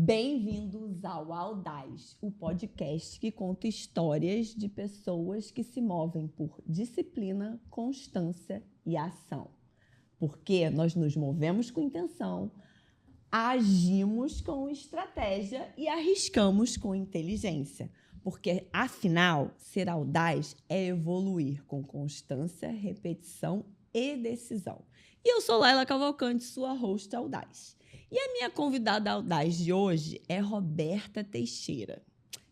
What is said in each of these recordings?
Bem-vindos ao Audaz, o podcast que conta histórias de pessoas que se movem por disciplina, constância e ação. Porque nós nos movemos com intenção, agimos com estratégia e arriscamos com inteligência. Porque, afinal, ser audaz é evoluir com constância, repetição e decisão. E eu sou Laila Cavalcante, sua host audaz. E a minha convidada audaz de hoje é Roberta Teixeira.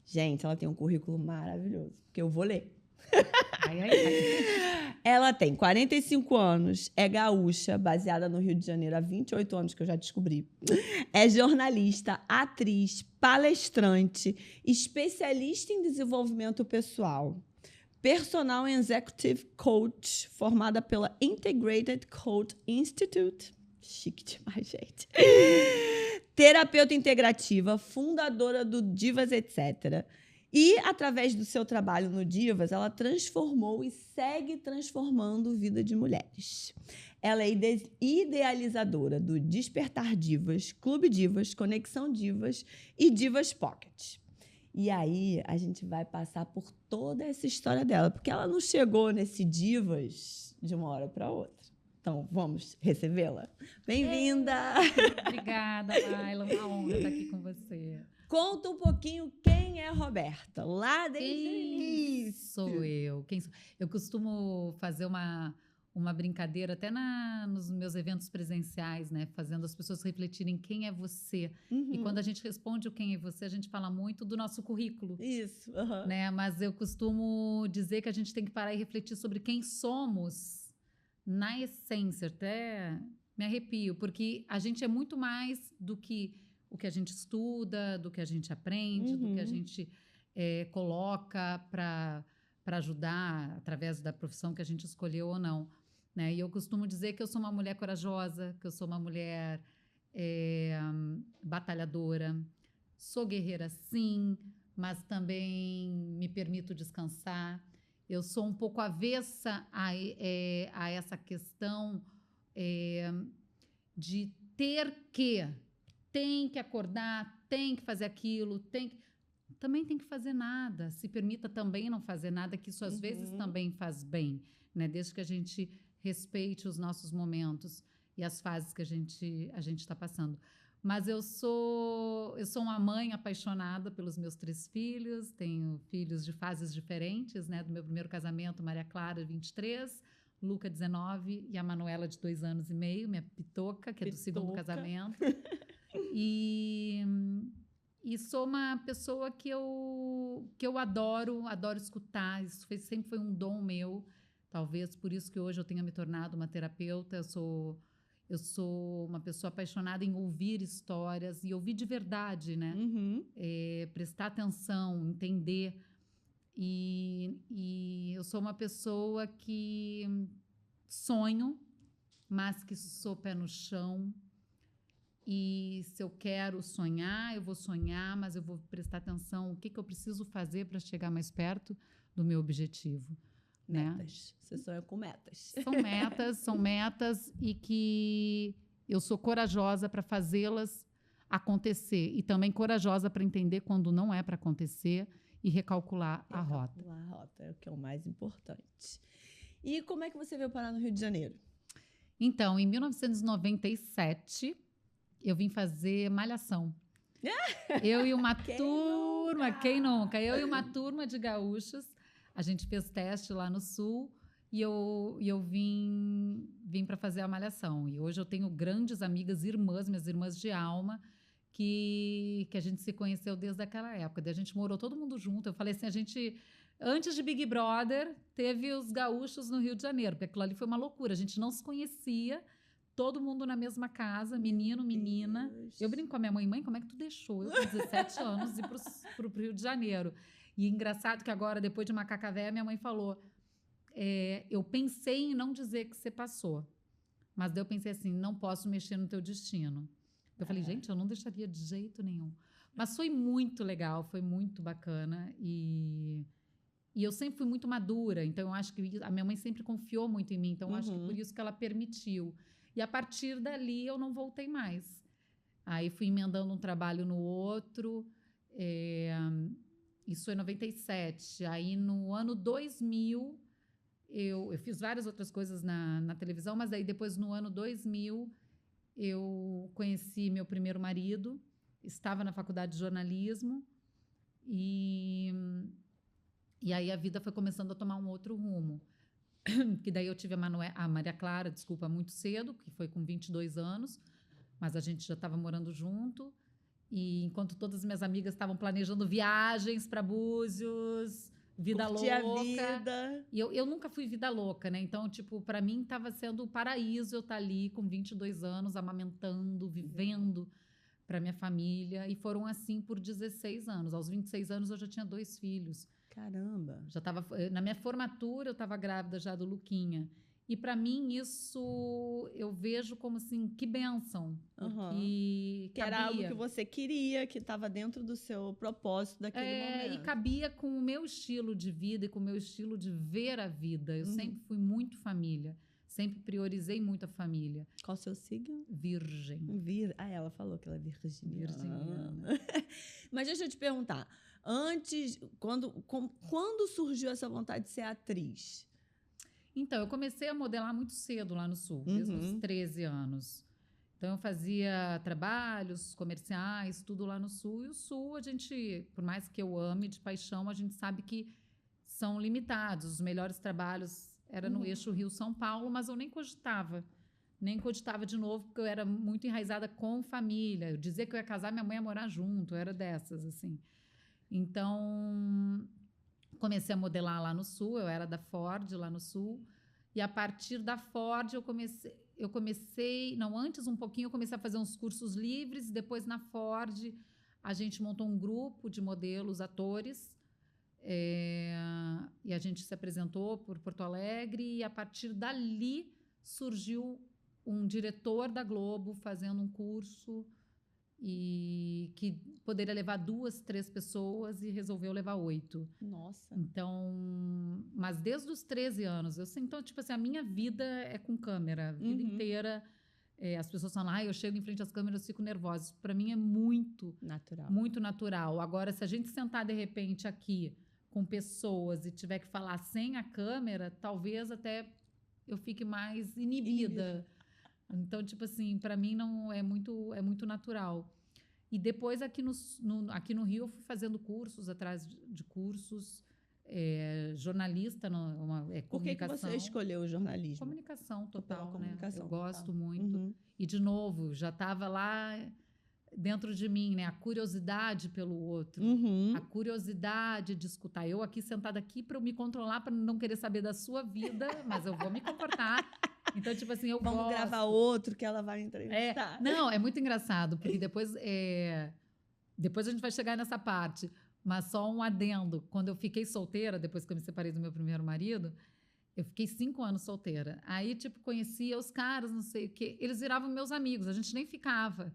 Gente, ela tem um currículo maravilhoso, que eu vou ler. Ela tem 45 anos, é gaúcha, baseada no Rio de Janeiro há 28 anos, que eu já descobri. É jornalista, atriz, palestrante, especialista em desenvolvimento pessoal, personal executive coach, formada pela Integrated Coach Institute. Chique demais, gente. Terapeuta integrativa, fundadora do Divas, etc. E, através do seu trabalho no Divas, ela transformou e segue transformando a vida de mulheres. Ela é idealizadora do Despertar Divas, Clube Divas, Conexão Divas e Divas Pocket. E aí, a gente vai passar por toda essa história dela, porque ela não chegou nesse Divas de uma hora para outra. Então, vamos recebê-la? Bem-vinda! Obrigada, Laila. Uma honra estar aqui com você. Conta um pouquinho quem é a Roberta, lá desde o início. Sou eu? Eu costumo fazer uma brincadeira até nos meus eventos presenciais, né? Fazendo as pessoas refletirem quem é você. E quando a gente responde o quem é você, a gente fala muito do nosso currículo. Isso. Né? Mas eu costumo dizer que a gente tem que parar e refletir sobre quem somos na essência. Até me arrepio, porque a gente é muito mais do que o que a gente estuda, do que a gente aprende, do que a gente coloca para ajudar através da profissão que a gente escolheu ou não. Né? E eu costumo dizer que eu sou uma mulher corajosa, que eu sou uma mulher batalhadora, sou guerreira sim, mas também me permito descansar. Eu sou um pouco avessa a essa questão de ter que. Tem que acordar, tem que fazer aquilo, também tem que fazer nada. Se permita também não fazer nada, que isso às vezes também faz bem, né? Desde que a gente respeite os nossos momentos e as fases que a gente está passando. Mas eu sou uma mãe apaixonada pelos meus 3 filhos, tenho filhos de fases diferentes, né? Do meu primeiro casamento, Maria Clara, 23, Luca, 19, e a Manuela, de 2 anos e meio, minha pitoca, que é do segundo casamento. E sou uma pessoa que eu adoro escutar. Isso sempre foi um dom meu, talvez por isso que hoje eu tenha me tornado uma terapeuta. Eu sou uma pessoa apaixonada em ouvir histórias e ouvir de verdade, né? Prestar atenção, entender. E eu sou uma pessoa que sonho, mas que sou pé no chão. E se eu quero sonhar, eu vou sonhar, mas eu vou prestar atenção o que eu preciso fazer para chegar mais perto do meu objetivo. Metas. Né? Você sonha com metas. São metas e que eu sou corajosa para fazê-las acontecer e também corajosa para entender quando não é para acontecer e recalcular a rota. Recalcular a rota é o que é o mais importante. E como é que você veio parar no Rio de Janeiro? Então, em 1997, eu vim fazer Malhação. Eu e uma turma, quem nunca? Eu e uma turma de gaúchos. A gente fez teste lá no Sul e eu vim para fazer a Malhação. E hoje eu tenho grandes amigas, minhas irmãs de alma, que a gente se conheceu desde aquela época. Daí a gente morou todo mundo junto. Eu falei assim, antes de Big Brother, teve os gaúchos no Rio de Janeiro, porque aquilo ali foi uma loucura. A gente não se conhecia, todo mundo na mesma casa, menino, menina. Deus. Eu brinco com a minha mãe, como é que tu deixou eu com 17 anos ir pro Rio de Janeiro? E engraçado que agora, depois de Macacavé, minha mãe falou, eu pensei em não dizer que você passou, mas daí eu pensei assim, não posso mexer no teu destino. Eu falei, gente, eu não deixaria de jeito nenhum. Mas foi muito legal, foi muito bacana e eu sempre fui muito madura, então eu acho que a minha mãe sempre confiou muito em mim, então eu acho que por isso que ela permitiu. E a partir dali eu não voltei mais. Aí fui emendando um trabalho no outro. Isso foi em 97. Aí no ano 2000, eu fiz várias outras coisas na televisão, mas aí depois no ano 2000 eu conheci meu primeiro marido, estava na faculdade de jornalismo e aí a vida foi começando a tomar um outro rumo. Que daí eu tive a Maria Clara, desculpa, muito cedo, que foi com 22 anos, mas a gente já estava morando junto. E enquanto todas as minhas amigas estavam planejando viagens para Búzios, vida Curtir a louca. vida. E eu nunca fui vida louca, né? Então, tipo, para mim estava sendo o paraíso eu estar ali com 22 anos, amamentando, vivendo para minha família. E foram assim por 16 anos. Aos 26 anos eu já tinha 2 filhos. Caramba. Já tava, na minha formatura eu estava grávida já do Luquinha. E para mim isso eu vejo como assim, que bênção. Porque que era algo que você queria, que estava dentro do seu propósito daquele momento. E cabia com o meu estilo de vida e com o meu estilo de ver a vida. Eu sempre fui muito família. Sempre priorizei muito a família. Qual o seu signo? Virgem. Ela falou que ela é virginiana. Virginiana. Mas deixa eu te perguntar. Antes, quando surgiu essa vontade de ser atriz? Então, eu comecei a modelar muito cedo lá no Sul, desde os 13 anos. Então, eu fazia trabalhos comerciais, tudo lá no Sul. E o Sul, a gente, por mais que eu ame de paixão, a gente sabe que são limitados. Os melhores trabalhos eram no eixo Rio-São Paulo, mas eu nem cogitava. Nem cogitava de novo, porque eu era muito enraizada com família. Eu dizia que eu ia casar, minha mãe ia morar junto. Eu era dessas, assim. Então, comecei a modelar lá no Sul. Eu era da Ford, lá no Sul. E, a partir da Ford, antes um pouquinho, eu comecei a fazer uns cursos livres. Depois, na Ford, a gente montou um grupo de modelos, atores. E a gente se apresentou por Porto Alegre. E, a partir dali, surgiu um diretor da Globo fazendo um curso e que poderia levar 2, 3 pessoas e resolveu levar 8. Nossa. Então, mas desde os 13 anos, então, tipo assim, a minha vida é com câmera, a vida inteira. As pessoas falam, eu chego em frente às câmeras e fico nervosa. Para mim é muito natural. Agora, se a gente sentar de repente aqui com pessoas e tiver que falar sem a câmera, talvez até eu fique mais inibida. Então, tipo assim, para mim não é muito natural. E depois aqui no Rio eu fui fazendo cursos atrás de cursos, jornalista, comunicação. Por que você escolheu o jornalismo? Comunicação total, comunicação, né? Eu gosto muito. E de novo, já estava lá dentro de mim, né? A curiosidade pelo outro, a curiosidade de escutar. Eu aqui sentada aqui para me controlar, para não querer saber da sua vida, mas eu vou me comportar. Então, tipo assim, Vamos gravar outro que ela vai entrevistar. Não, é muito engraçado, porque depois a gente vai chegar nessa parte. Mas só um adendo. Quando eu fiquei solteira, depois que eu me separei do meu primeiro marido, eu fiquei 5 anos solteira. Aí, tipo, conhecia os caras, não sei o quê. Eles viravam meus amigos, a gente nem ficava.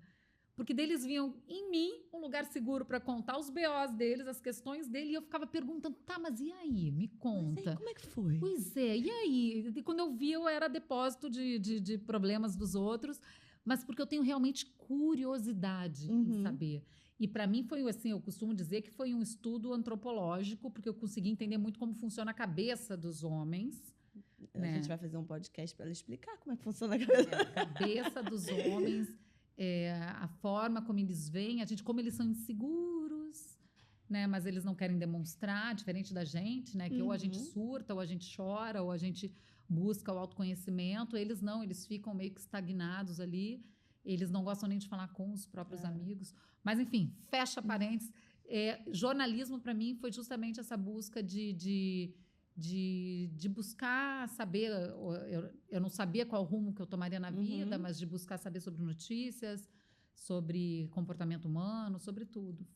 Porque deles viam em mim um lugar seguro para contar os BOs deles, as questões dele, e eu ficava perguntando, tá, mas e aí? Me conta. Mas aí, como é que foi? Pois é, e aí? E quando eu vi, eu era depósito de problemas dos outros, mas porque eu tenho realmente curiosidade em saber. E para mim foi assim, eu costumo dizer que foi um estudo antropológico, porque eu consegui entender muito como funciona a cabeça dos homens. A gente vai fazer um podcast para ela explicar como é que funciona a cabeça. A cabeça dos homens. A forma como eles veem, como eles são inseguros, né? Mas eles não querem demonstrar, diferente da gente, né? Que ou a gente surta, ou a gente chora, ou a gente busca o autoconhecimento. Eles não, eles ficam meio que estagnados ali. Eles não gostam nem de falar com os próprios amigos. Mas, enfim, fecha parênteses. Jornalismo, para mim, foi justamente essa busca de buscar saber, eu não sabia qual rumo que eu tomaria na vida, mas de buscar saber sobre notícias, sobre comportamento humano, sobre tudo.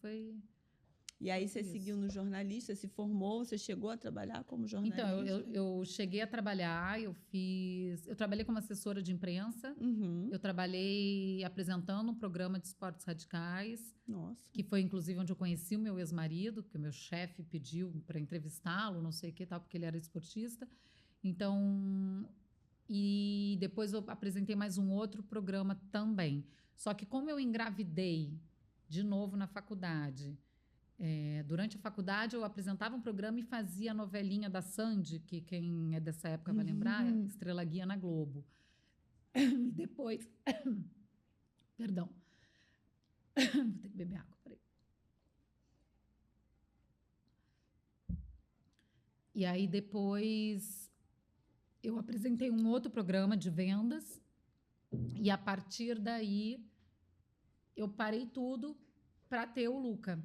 E aí você seguiu no jornalista, se formou, você chegou a trabalhar como jornalista? Então, eu cheguei a trabalhar, eu trabalhei como assessora de imprensa, eu trabalhei apresentando um programa de esportes radicais, que foi inclusive onde eu conheci o meu ex-marido, que o meu chefe pediu para entrevistá-lo, não sei o que tal, porque ele era esportista. Então, e depois eu apresentei mais um outro programa também. Só que como eu engravidei de novo na faculdade, durante a faculdade eu apresentava um programa e fazia a novelinha da Sandy, que quem é dessa época vai lembrar, Estrela Guia na Globo. E depois... Perdão. Vou ter que beber água, peraí. E aí depois eu apresentei um outro programa de vendas e a partir daí eu parei tudo para ter o Luca.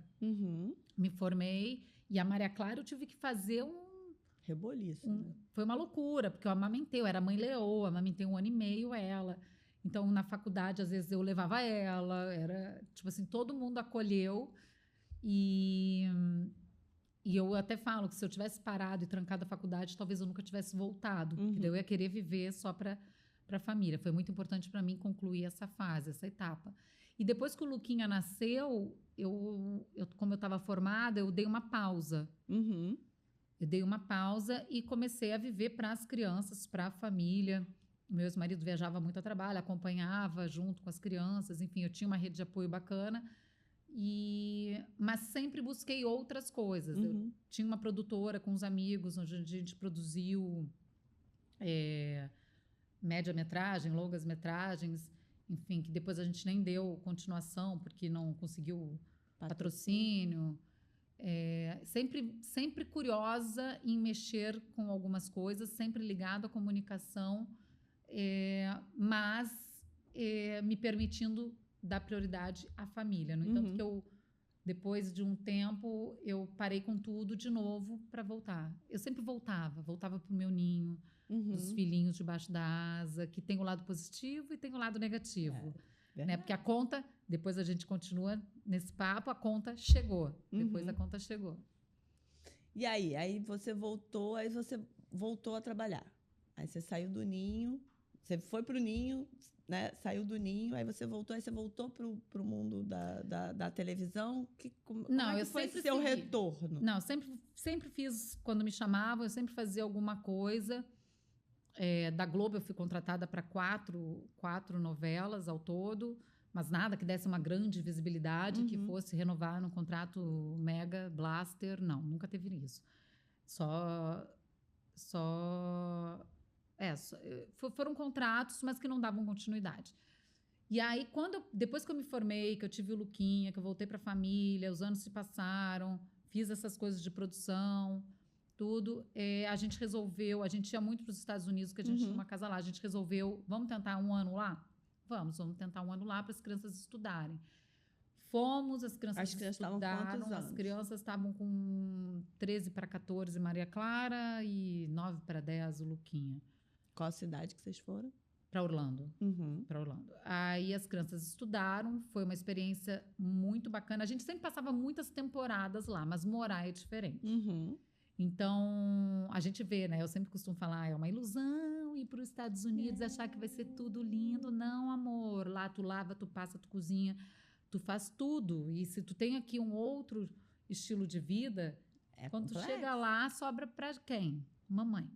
Me formei e a Maria Clara eu tive que fazer reboliço. Né? Foi uma loucura, porque eu amamentei, eu era mãe leoa, amamentei 1 ano e meio ela. Então, na faculdade, às vezes eu levava ela, era tipo assim, todo mundo acolheu e eu até falo que se eu tivesse parado e trancado a faculdade, talvez eu nunca tivesse voltado, porque daí eu ia querer viver só para a família. Foi muito importante para mim concluir essa fase, essa etapa. E depois que o Luquinha nasceu, como eu estava formada, eu dei uma pausa. Eu dei uma pausa e comecei a viver para as crianças, para a família. Meu ex-marido viajava muito a trabalho, acompanhava junto com as crianças, enfim, eu tinha uma rede de apoio bacana. Mas sempre busquei outras coisas. Eu tinha uma produtora com os amigos, onde a gente produziu média-metragem, longas-metragens, enfim, que depois a gente nem deu continuação, porque não conseguiu patrocínio. Sempre curiosa em mexer com algumas coisas, sempre ligada à comunicação, mas me permitindo dar prioridade à família. No entanto, que eu, depois de um tempo, eu parei com tudo de novo para voltar. Eu sempre voltava para o meu ninho, dos filhinhos debaixo da asa, que tem o lado positivo e tem o lado negativo. Né? Porque a conta, depois a gente continua nesse papo, a conta chegou. Depois a conta chegou. E aí você voltou a trabalhar. Aí você saiu do ninho, você foi para o ninho, né? Saiu do ninho, aí você voltou para o mundo da televisão. Como é que foi esse seu retorno? Não, sempre fiz, quando me chamavam, eu sempre fazia alguma coisa. Da Globo eu fui contratada para quatro novelas ao todo, mas nada que desse uma grande visibilidade, que fosse renovar num contrato mega blaster, não, nunca teve isso. Foram contratos, mas que não davam continuidade. E aí, depois que eu me formei, que eu tive o Luquinha, que eu voltei para a família, os anos se passaram, fiz essas coisas de produção, tudo, a gente resolveu, a gente ia muito para os Estados Unidos, que a gente tinha uma casa lá, a gente resolveu, vamos tentar 1 ano lá? Vamos tentar 1 ano lá para as crianças estudarem. Fomos, as crianças estudaram, as crianças estavam com 13 para 14, Maria Clara, e 9 para 10, o Luquinha. Qual a cidade que vocês foram? Para Orlando. Para Orlando. Aí as crianças estudaram, foi uma experiência muito bacana. A gente sempre passava muitas temporadas lá, mas morar é diferente. Então, a gente vê, né? Eu sempre costumo falar, é uma ilusão ir para os Estados Unidos, achar que vai ser tudo lindo. Não, amor. Lá tu lava, tu passa, tu cozinha, tu faz tudo. E se tu tem aqui um outro estilo de vida, quando tu chega lá, sobra para quem? Mamãe,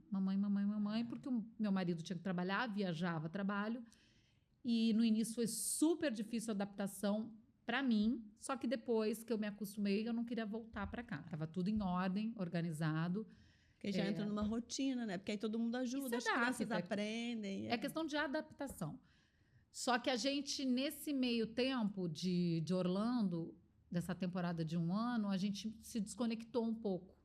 porque o meu marido tinha que trabalhar, viajava a trabalho. E no início foi super difícil a adaptação para mim, só que depois que eu me acostumei, eu não queria voltar para cá. Tava tudo em ordem, organizado. Porque já entra numa rotina, né? Porque aí todo mundo ajuda, as crianças aprendem. É questão de adaptação. Só que a gente, nesse meio tempo de Orlando, dessa temporada de 1 ano, a gente se desconectou um pouco.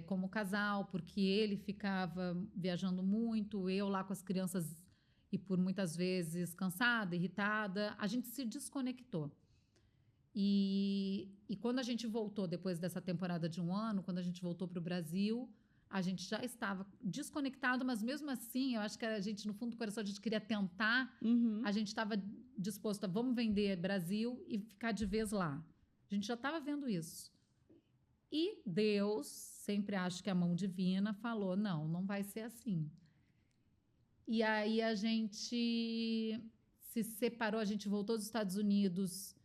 Como casal, porque ele ficava viajando muito, eu lá com as crianças e por muitas vezes cansada, irritada, a gente se desconectou. E quando a gente voltou, depois dessa temporada de 1 ano, quando a gente voltou para o Brasil, a gente já estava desconectado, mas mesmo assim, eu acho que a gente, no fundo do coração, a gente queria tentar, a gente estava disposto a vamos vender Brasil e ficar de vez lá. A gente já estava vendo isso. E Deus, sempre acho que a mão divina, falou, não vai ser assim. E aí a gente se separou, a gente voltou dos Estados Unidos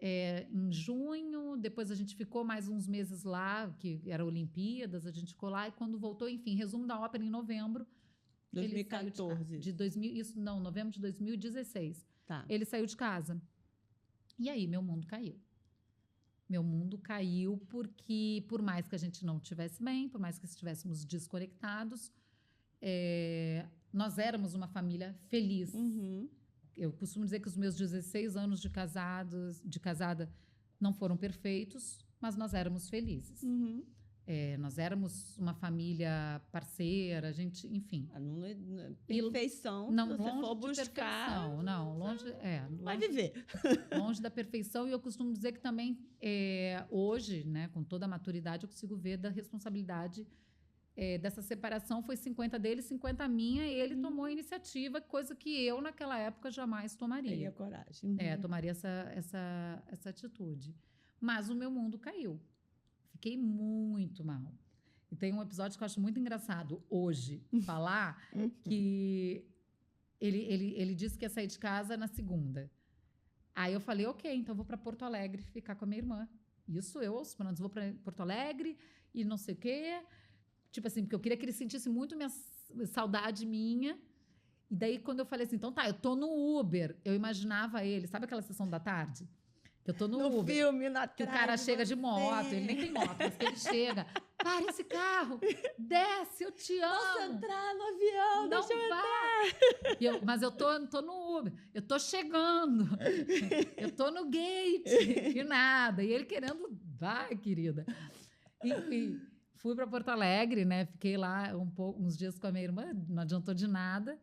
em junho, depois a gente ficou mais uns meses lá, que era Olimpíadas, a gente ficou lá, e quando voltou, enfim, resumo da ópera em novembro. 2014. Novembro de 2016. Tá. ele saiu de casa. E aí, meu mundo caiu. Meu mundo caiu porque, por mais que a gente não estivesse bem, por mais que estivéssemos desconectados, nós éramos uma família feliz. Uhum. Eu costumo dizer que os meus 16 anos de casada não foram perfeitos, mas nós éramos felizes. Uhum. Nós éramos uma família parceira, a gente, enfim. Perfeição, Não, se você longe for de buscar, perfeição, não, longe, vai longe, viver. longe da perfeição. E eu costumo dizer que também, hoje, né, com toda a maturidade, eu consigo ver da responsabilidade dessa separação. Foi 50 dele, 50 minha, e ele tomou a iniciativa, coisa que eu, naquela época, jamais tomaria. Teria coragem. Tomaria essa atitude. Mas o meu mundo caiu. Fiquei muito mal. E tem um episódio que eu acho muito engraçado hoje falar que ele disse que ia sair de casa na segunda. Aí eu falei, ok, então eu vou para Porto Alegre ficar com a minha irmã. Isso eu, aos planos, vou para Porto Alegre e não sei o quê. Tipo assim, porque eu queria que ele sentisse muito minha saudade minha. E daí, quando eu falei assim, então tá, eu tô no Uber. Eu imaginava ele, sabe aquela sessão da tarde? Que eu tô no Uber. Filme, na Que o cara chega de moto, ele nem tem moto, mas que ele chega. Para esse carro, desce, eu te amo. Posso entrar no avião, Não deixa eu vai. Mas eu tô no Uber, eu tô chegando, eu tô no gate, e nada. E ele querendo, vai, querida. Enfim, fui para Porto Alegre, né? Fiquei lá uns dias com a minha irmã, não adiantou de nada,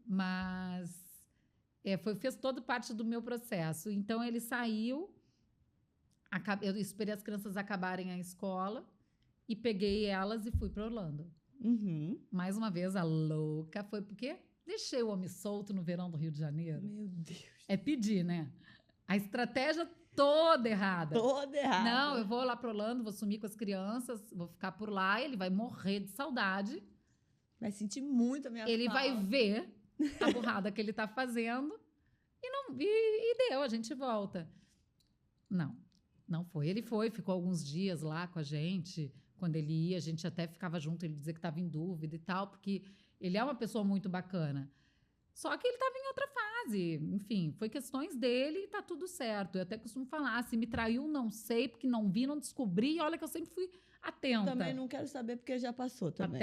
mas fez toda parte do meu processo. Então, ele saiu, eu esperei as crianças acabarem a escola e peguei elas e fui para Orlando. Uhum. Mais uma vez, a louca foi porque deixei o homem solto no verão do Rio de Janeiro. Meu Deus. É pedir, né? A estratégia toda errada. Toda errada. Não, eu vou lá para Orlando, vou sumir com as crianças, vou ficar por lá, ele vai morrer de saudade. Vai sentir muito a minha Ele falta. vai ver a burrada que ele tá fazendo e deu, a gente volta. Não foi. Ele ficou alguns dias lá com a gente. Quando ele ia, a gente até ficava junto, ele dizia que estava em dúvida e tal, porque ele é uma pessoa muito bacana. Só que ele estava em outra fase. Enfim, foi questões dele e tá tudo certo. Eu até costumo falar, se me traiu, não sei, porque não vi, não descobri. E olha que eu sempre fui atenta. Também não quero saber, porque já passou também.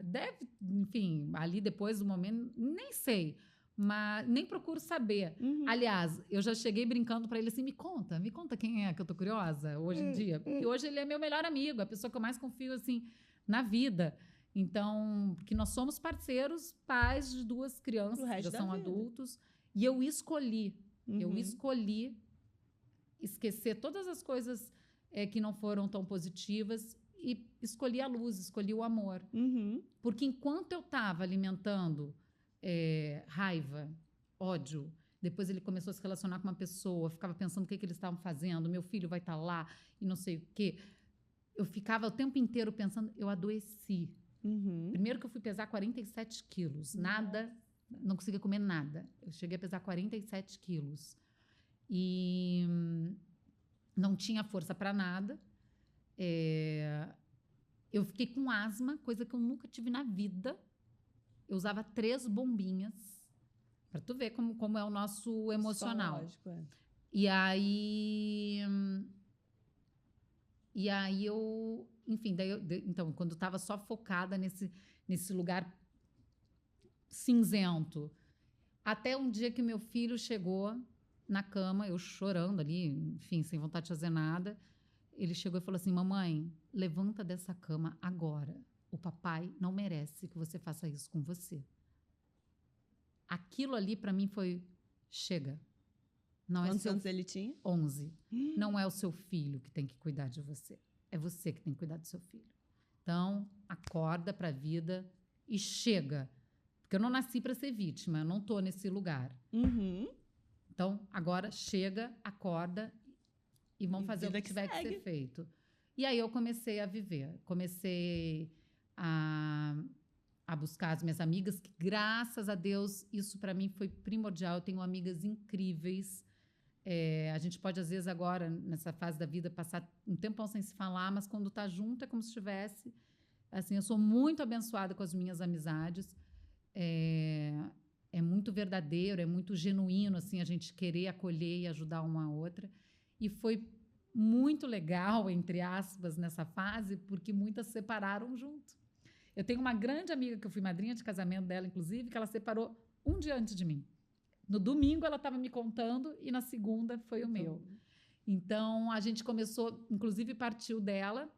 Deve, enfim, ali depois do momento, nem sei. Mas nem procuro saber. Uhum. Aliás, eu já cheguei brincando para ele assim, me conta quem é, que eu tô curiosa hoje em dia. Porque hoje ele é meu melhor amigo, a pessoa que eu mais confio assim na vida. Então, porque nós somos parceiros, pais de 2 crianças que já são adultos, e eu escolhi esquecer todas as coisas que não foram tão positivas e escolhi a luz, escolhi o amor. Uhum. Porque enquanto eu estava alimentando raiva, ódio, depois ele começou a se relacionar com uma pessoa, ficava pensando o que eles estavam fazendo, meu filho vai estar lá e não sei o quê. Eu ficava o tempo inteiro pensando, eu adoeci. Uhum. Primeiro que eu fui pesar 47 quilos, nada, não conseguia comer nada. Eu cheguei a pesar 47 quilos. E não tinha força para nada. Eu fiquei com asma, coisa que eu nunca tive na vida. Eu usava 3 bombinhas, para tu ver como é o nosso emocional. Lógico, E aí eu, enfim, então, quando eu estava só focada nesse lugar cinzento, até um dia que meu filho chegou na cama, eu chorando ali, enfim, sem vontade de fazer nada, ele chegou e falou assim, mamãe, levanta dessa cama agora. O papai não merece que você faça isso com você. Aquilo ali, para mim, foi... Chega. Quantos anos ele tinha? 11. Não é o seu filho que tem que cuidar de você. É você que tem que cuidar do seu filho. Então, acorda para a vida e chega. Porque eu não nasci para ser vítima. Eu não estou nesse lugar. Uhum. Então, agora chega, acorda e vamos fazer o que tiver que ser feito. E aí eu comecei a viver. Comecei a buscar as minhas amigas, que graças a Deus, isso para mim foi primordial. Eu tenho amigas incríveis. A gente pode, às vezes, agora, nessa fase da vida, passar um tempão sem se falar, mas quando está junto é como se estivesse. Assim, eu sou muito abençoada com as minhas amizades. é muito verdadeiro, é muito genuíno, assim, a gente querer acolher e ajudar uma a outra. E foi muito legal, entre aspas, nessa fase, porque muitas separaram junto. Eu tenho uma grande amiga que eu fui madrinha de casamento dela, inclusive, que ela separou um dia antes de mim. No domingo ela estava me contando e na segunda foi o meu. Então a gente começou, inclusive partiu dela,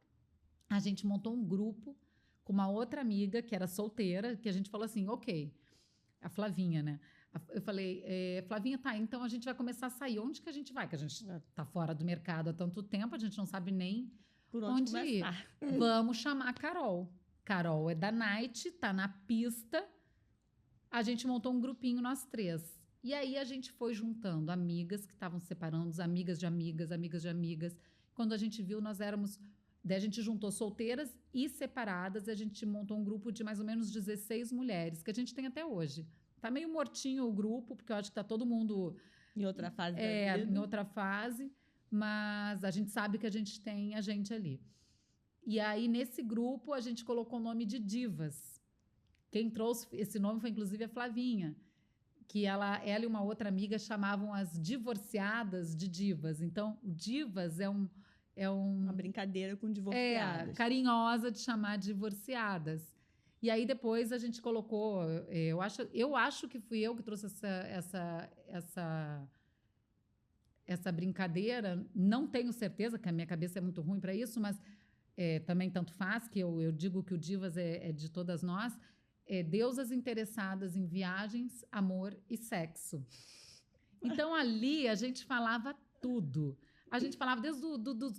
a gente montou um grupo com uma outra amiga que era solteira, que a gente falou assim, ok, a Flavinha, né? Eu falei, Flavinha, tá, então a gente vai começar a sair. Onde que a gente vai? Que a gente tá fora do mercado há tanto tempo, a gente não sabe nem Por onde ir. começar. Vamos chamar a Carol. Carol é da Night, tá na pista. A gente montou um grupinho, nós três. E aí a gente foi juntando amigas que estavam separando, amigas de amigas, amigas de amigas. Quando a gente viu, nós éramos... Daí a gente juntou solteiras e separadas, e a gente montou um grupo de mais ou menos 16 mulheres, que a gente tem até hoje. Tá meio mortinho o grupo, porque eu acho que tá todo mundo... Em outra fase da vida. Em outra fase, mas a gente sabe que a gente tem a gente ali. E aí, nesse grupo, a gente colocou o nome de Divas. Quem trouxe esse nome foi, inclusive, a Flavinha, que ela e uma outra amiga chamavam as divorciadas de divas. Então, o divas é uma brincadeira com divorciadas. Carinhosa de chamar divorciadas. E aí, depois, a gente colocou... Eu acho que fui eu que trouxe essa brincadeira. Não tenho certeza, que a minha cabeça é muito ruim para isso, mas também tanto faz, que eu digo que o Divas é de todas nós. Deusas interessadas em viagens, amor e sexo. Então, ali, a gente falava tudo. A gente falava desde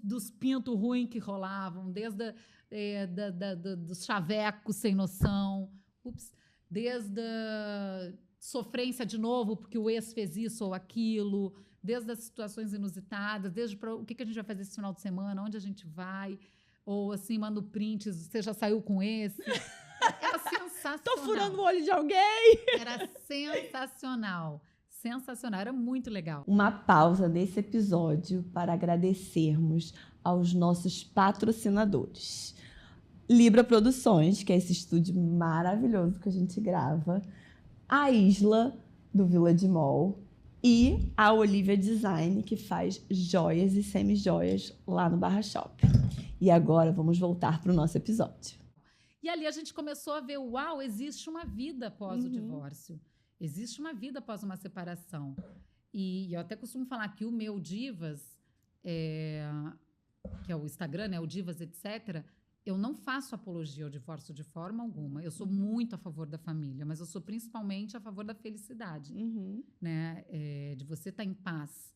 dos pintos ruins que rolavam, desde dos chavecos sem noção, desde a sofrência de novo, porque o ex fez isso ou aquilo, desde as situações inusitadas, desde o que a gente vai fazer esse final de semana, onde a gente vai, ou assim, manda prints, você já saiu com esse... Era sensacional. Tô furando o olho de alguém. Era sensacional. Sensacional. Era muito legal. Uma pausa nesse episódio para agradecermos aos nossos patrocinadores. Libra Produções, que é esse estúdio maravilhoso que a gente grava. A Isla, do Village Mall. E a Olivia Design, que faz joias e semi-joias lá no Barra Shop. E agora vamos voltar para o nosso episódio. E ali a gente começou a ver, uau, existe uma vida após o divórcio. Existe uma vida após uma separação. E eu até costumo falar que o meu Divas, que é o Instagram, né, o Divas, etc., eu não faço apologia ao divórcio de forma alguma. Eu sou muito a favor da família, mas eu sou principalmente a favor da felicidade. Né? De você estar em paz.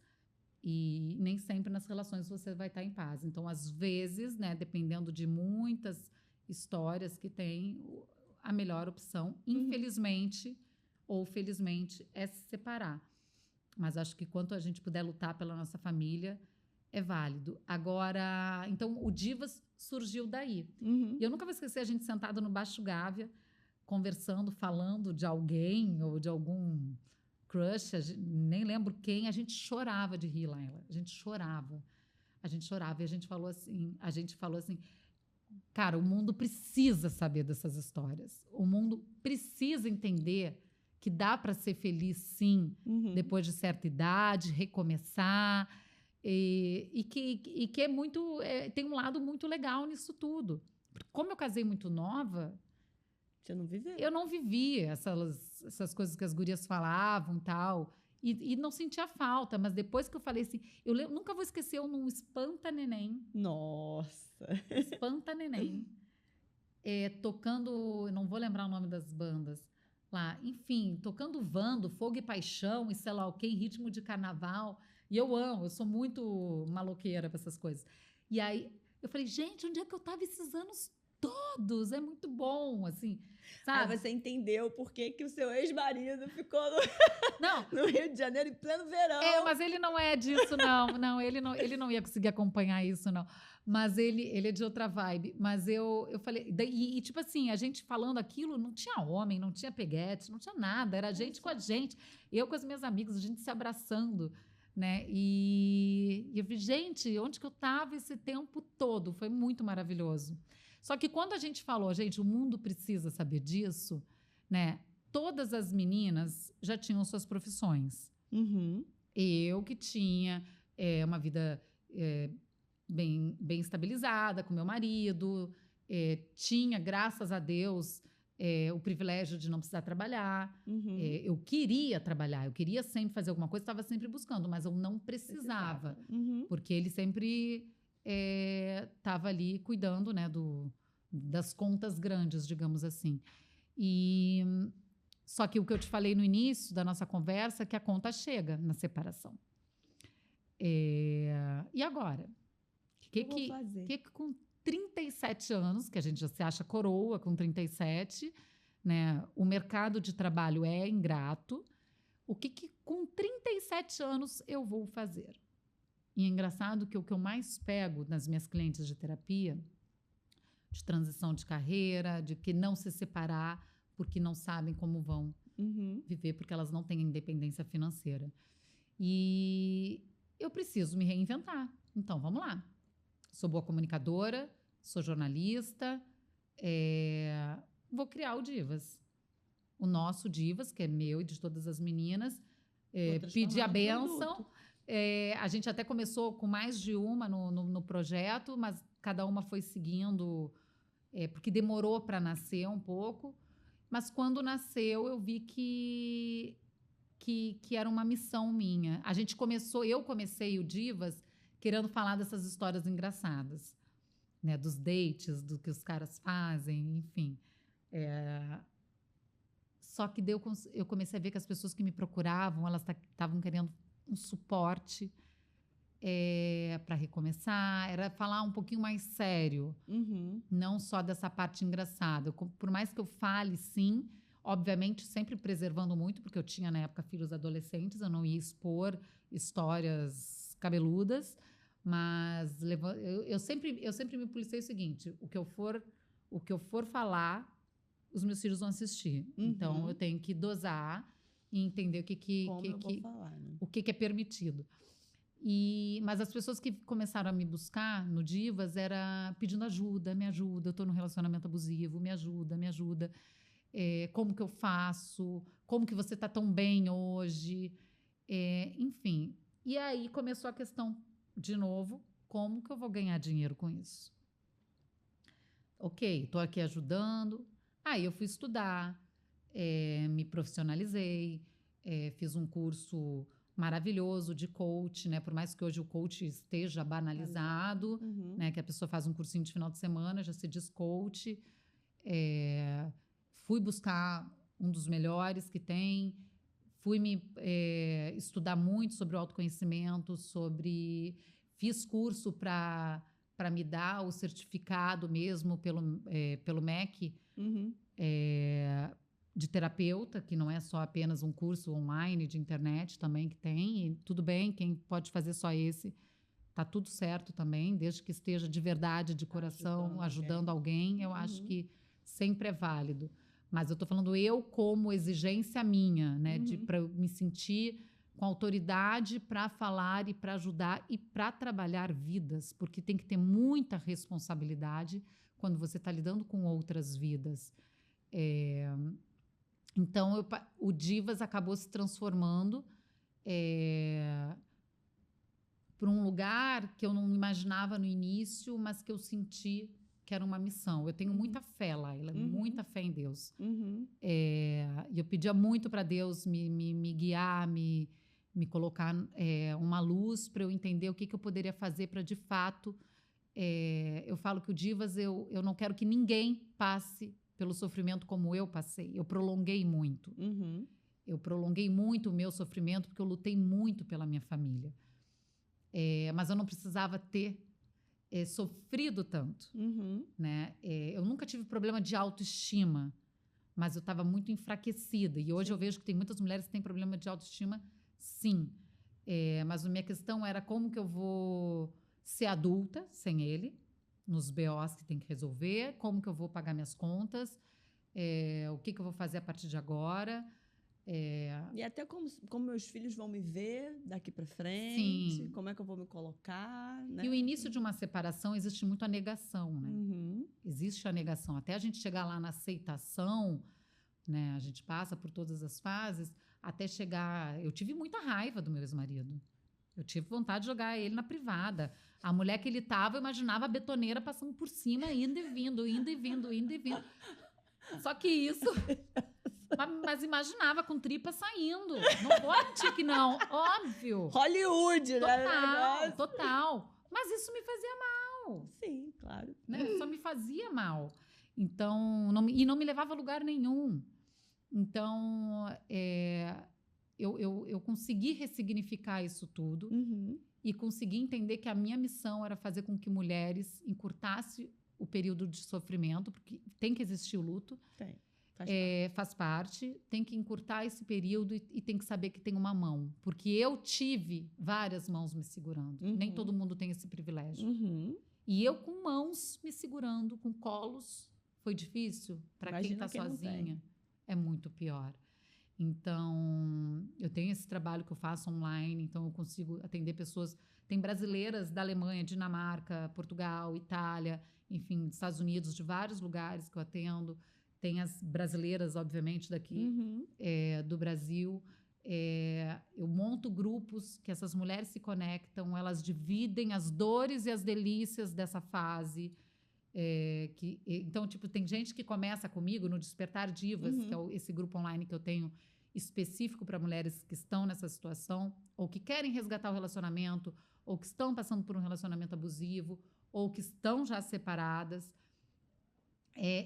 E nem sempre nas relações você vai estar em paz. Então, às vezes, né, dependendo de muitas histórias que tem, a melhor opção, infelizmente ou felizmente, é se separar. Mas acho que quanto a gente puder lutar pela nossa família, é válido. Agora, então, o Divas surgiu daí. E eu nunca vou esquecer a gente sentado no Baixo Gávea, conversando, falando de alguém ou de algum crush, nem lembro quem, a gente chorava de rir lá. A gente chorava. E a gente falou assim, cara, o mundo precisa saber dessas histórias. O mundo precisa entender que dá para ser feliz, sim, depois de certa idade, recomeçar, e que é muito, tem um lado muito legal nisso tudo. Como eu casei muito nova, você não viveu? Eu não vivi essas coisas que as gurias falavam, tal, e não sentia falta. Mas depois que eu falei assim, eu nunca vou esquecer eu num Espanta Neném. Nossa! Espanta Neném. Tocando, eu não vou lembrar o nome das bandas lá, enfim, tocando Vando, Fogo e Paixão e sei lá o que, em ritmo de carnaval. E eu amo, eu sou muito maloqueira para essas coisas. E aí eu falei, gente, onde é que eu estava esses anos todos? É muito bom, assim, sabe? Aí você entendeu por que o seu ex-marido ficou no Rio de Janeiro em pleno verão. Mas ele não é disso, não. Não, ele não ia conseguir acompanhar isso, não. Mas ele é de outra vibe. Mas eu falei... E, tipo assim, a gente falando aquilo, não tinha homem, não tinha peguete, não tinha nada. Era a gente com a gente. Eu com as minhas amigas, a gente se abraçando, né? E eu falei, gente, onde que eu estava esse tempo todo? Foi muito maravilhoso. Só que quando a gente falou, gente, o mundo precisa saber disso, né? todas as meninas já tinham suas profissões. Uhum. Eu que tinha uma vida bem estabilizada com meu marido, tinha, graças a Deus, o privilégio de não precisar trabalhar. Uhum. Eu queria trabalhar, eu queria sempre fazer alguma coisa, estava sempre buscando, mas eu não precisava, Uhum. porque ele sempre estava ali cuidando, né, das contas grandes, digamos assim. Só que o que eu te falei no início da nossa conversa é que a conta chega na separação. E agora? O que eu vou fazer? Que com 37 anos, que a gente já se acha coroa com 37, né? O mercado de trabalho é ingrato. O que com 37 anos eu vou fazer? E é engraçado que o que eu mais pego nas minhas clientes de terapia, de transição de carreira, de que não se separar porque não sabem como vão viver, porque elas não têm independência financeira. E eu preciso me reinventar. Então, vamos lá. Sou boa comunicadora, sou jornalista, vou criar o Divas. O nosso Divas, que é meu e de todas as meninas, pedir a bênção. A gente até começou com mais de uma no projeto, mas cada uma foi seguindo, porque demorou para nascer um pouco. Mas quando nasceu, eu vi que era uma missão minha. Eu comecei o Divas querendo falar dessas histórias engraçadas, né? Dos dates, do que os caras fazem, enfim. Só que eu comecei a ver que as pessoas que me procuravam, elas estavam querendo um suporte para recomeçar, era falar um pouquinho mais sério, não só dessa parte engraçada. Por mais que eu fale, sim, obviamente sempre preservando muito, porque eu tinha na época filhos adolescentes, eu não ia expor histórias cabeludas, mas eu sempre me policiei o seguinte: o que eu for falar, os meus filhos vão assistir. Então eu tenho que dosar e entender o que é permitido. Mas as pessoas que começaram a me buscar no Divas era pedindo ajuda, me ajuda, eu estou num relacionamento abusivo, me ajuda, me ajuda. Como que eu faço? Como que você está tão bem hoje? Enfim. E aí começou a questão, de novo, como que eu vou ganhar dinheiro com isso? Ok, estou aqui ajudando. Aí eu fui estudar, me profissionalizei, fiz um curso maravilhoso de coach, né? Por mais que hoje o coach esteja banalizado, né? Que a pessoa faz um cursinho de final de semana, já se diz coach. Fui buscar um dos melhores que tem, fui estudar muito sobre o autoconhecimento, fiz curso para me dar o certificado mesmo pelo MEC, de terapeuta, que não é só apenas um curso online de internet também que tem, e tudo bem, quem pode fazer só esse, tá tudo certo também, desde que esteja de verdade, de coração, ajudando alguém, eu acho que sempre é válido. Mas eu estou falando como exigência minha, né, para eu me sentir com autoridade para falar e para ajudar e para trabalhar vidas, porque tem que ter muita responsabilidade quando você está lidando com outras vidas. Então, o Divas acabou se transformando para um lugar que eu não imaginava no início, mas que eu senti que era uma missão. Eu tenho muita fé, Laila, muita fé em Deus. E eu pedia muito para Deus me guiar, me colocar uma luz para eu entender o que eu poderia fazer para, de fato... eu falo que o Divas, eu não quero que ninguém passe pelo sofrimento como eu passei. Eu prolonguei muito. Eu prolonguei muito o meu sofrimento porque eu lutei muito pela minha família. Mas eu não precisava ter sofrido tanto. Né? Eu nunca tive problema de autoestima, mas eu estava muito enfraquecida. E hoje eu vejo que tem muitas mulheres que têm problema de autoestima, sim. Mas a minha questão era como que eu vou ser adulta sem ele, nos BOs que tem que resolver, como que eu vou pagar minhas contas, o que eu vou fazer a partir de agora. E até como meus filhos vão me ver daqui para frente, sim. Como é que eu vou me colocar, né? E o início de uma separação existe muito a negação, né? Existe a negação. Até a gente chegar lá na aceitação, né? A gente passa por todas as fases até chegar... Eu tive muita raiva do meu ex-marido. Eu tive vontade de jogar ele na privada. A mulher que ele tava, eu imaginava a betoneira passando por cima, indo e vindo, indo e vindo, indo e vindo. Só que isso... Mas imaginava com tripa saindo. Não pode mentir que não. Óbvio. Hollywood, né? Total. Mas isso me fazia mal. Sim, claro. Né? Só me fazia mal. Então, não me levava a lugar nenhum. Então, eu consegui ressignificar isso tudo e consegui entender que a minha missão era fazer com que mulheres encurtassem o período de sofrimento, porque tem que existir o luto. Tem. Faz parte, tem que encurtar esse período e tem que saber que tem uma mão. Porque eu tive várias mãos me segurando. Nem todo mundo tem esse privilégio. E eu com mãos me segurando, com colos, foi difícil. Para quem está sozinha, é muito pior. Então, eu tenho esse trabalho que eu faço online, então eu consigo atender pessoas. Tem brasileiras da Alemanha, Dinamarca, Portugal, Itália, enfim, Estados Unidos, de vários lugares que eu atendo. Tem as brasileiras, obviamente, daqui do Brasil. Eu monto grupos que essas mulheres se conectam, elas dividem as dores e as delícias dessa fase. Então, tipo, tem gente que começa comigo no Despertar Divas, que é esse grupo online que eu tenho específico para mulheres que estão nessa situação, ou que querem resgatar o relacionamento, ou que estão passando por um relacionamento abusivo, ou que estão já separadas.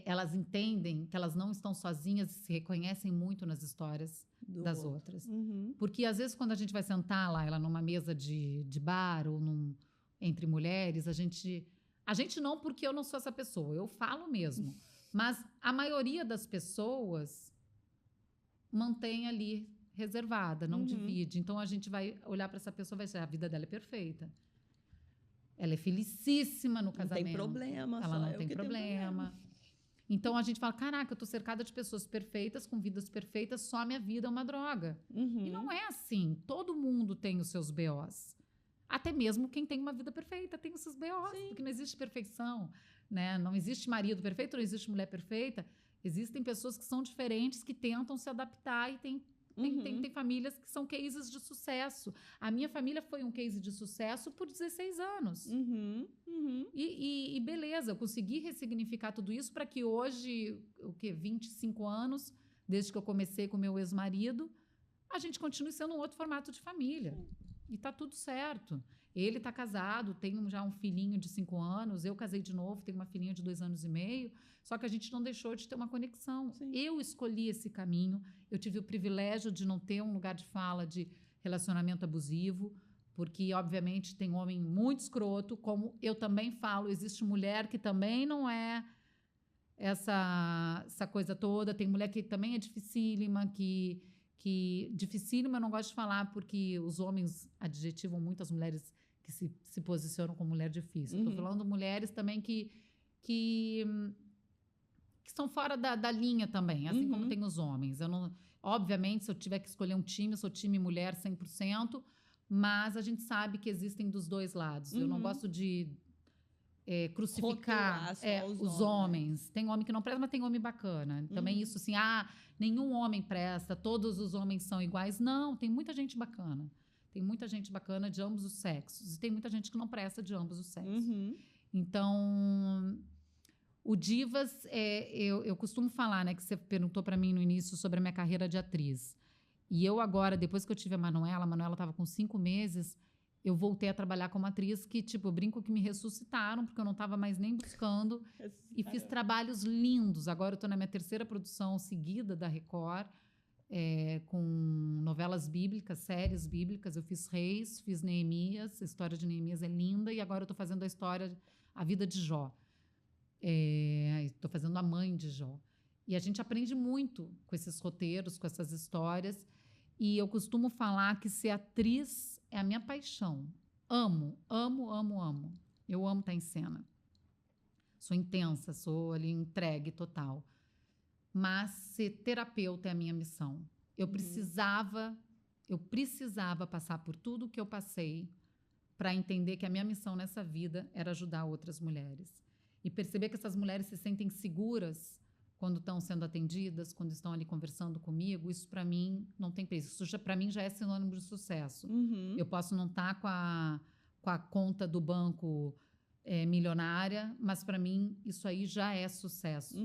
Elas entendem que elas não estão sozinhas e se reconhecem muito nas histórias das outras. Porque, às vezes, quando a gente vai sentar lá, ela numa mesa de bar ou entre mulheres, a gente não, porque eu não sou essa pessoa, eu falo mesmo. Mas a maioria das pessoas mantém ali reservada, não divide. Então, a gente vai olhar para essa pessoa e vai dizer, a vida dela é perfeita. Ela é felicíssima no casamento. Não tem problema. Ela não tem problema. Então, a gente fala, caraca, eu estou cercada de pessoas perfeitas, com vidas perfeitas, só a minha vida é uma droga. E não é assim. Todo mundo tem os seus BOs. Até mesmo quem tem uma vida perfeita tem os seus BOs, porque não existe perfeição. Né? Não existe marido perfeito, não existe mulher perfeita. Existem pessoas que são diferentes, que tentam se adaptar e tem famílias que são cases de sucesso. A minha família foi um case de sucesso por 16 anos. E beleza, eu consegui ressignificar tudo isso para que hoje, 25 anos, desde que eu comecei com meu ex-marido, a gente continue sendo um outro formato de família. E está tudo certo. Ele está casado, tem já um filhinho de 5 anos, eu casei de novo, tenho uma filhinha de 2 anos e meio, só que a gente não deixou de ter uma conexão. Eu escolhi esse caminho, eu tive o privilégio de não ter um lugar de fala de relacionamento abusivo, porque, obviamente, tem homem muito escroto, como eu também falo, existe mulher que também não é essa coisa toda, tem mulher que também é dificílima, que dificílima eu não gosto de falar, porque os homens adjetivam muito as mulheres que se posicionam como mulher difícil. Estou falando de mulheres também que estão fora da linha também, assim como tem os homens. Obviamente, se eu tiver que escolher um time, eu sou time mulher 100%, mas a gente sabe que existem dos dois lados. Eu não gosto de crucificar os homens. Tem homem que não presta, mas tem homem bacana. Também isso assim, nenhum homem presta, todos os homens são iguais. Não, tem muita gente bacana. Tem muita gente bacana de ambos os sexos. E tem muita gente que não presta de ambos os sexos. Então, o Divas, eu costumo falar, né, que você perguntou para mim no início sobre a minha carreira de atriz. E eu agora, depois que eu tive a Manuela estava com 5 meses, eu voltei a trabalhar como atriz, que, tipo, eu brinco que me ressuscitaram, porque eu não estava mais nem buscando. E fiz trabalhos lindos. Agora eu estou na minha 3ª produção seguida da Record, com novelas bíblicas, séries bíblicas. Eu fiz Reis, fiz Neemias, a história de Neemias é linda, e agora eu estou fazendo a vida de Jó. Estou fazendo a mãe de Jó. E a gente aprende muito com esses roteiros, com essas histórias. E eu costumo falar que ser atriz é a minha paixão. Amo, amo, amo, amo. Eu amo estar em cena. Sou intensa, sou ali entregue total. Mas ser terapeuta é a minha missão. Eu precisava passar por tudo que eu passei para entender que a minha missão nessa vida era ajudar outras mulheres. E perceber que essas mulheres se sentem seguras quando estão sendo atendidas, quando estão ali conversando comigo, isso para mim não tem preço. Isso para mim já é sinônimo de sucesso. Eu posso não estar com a conta do banco milionária, mas para mim isso aí já é sucesso.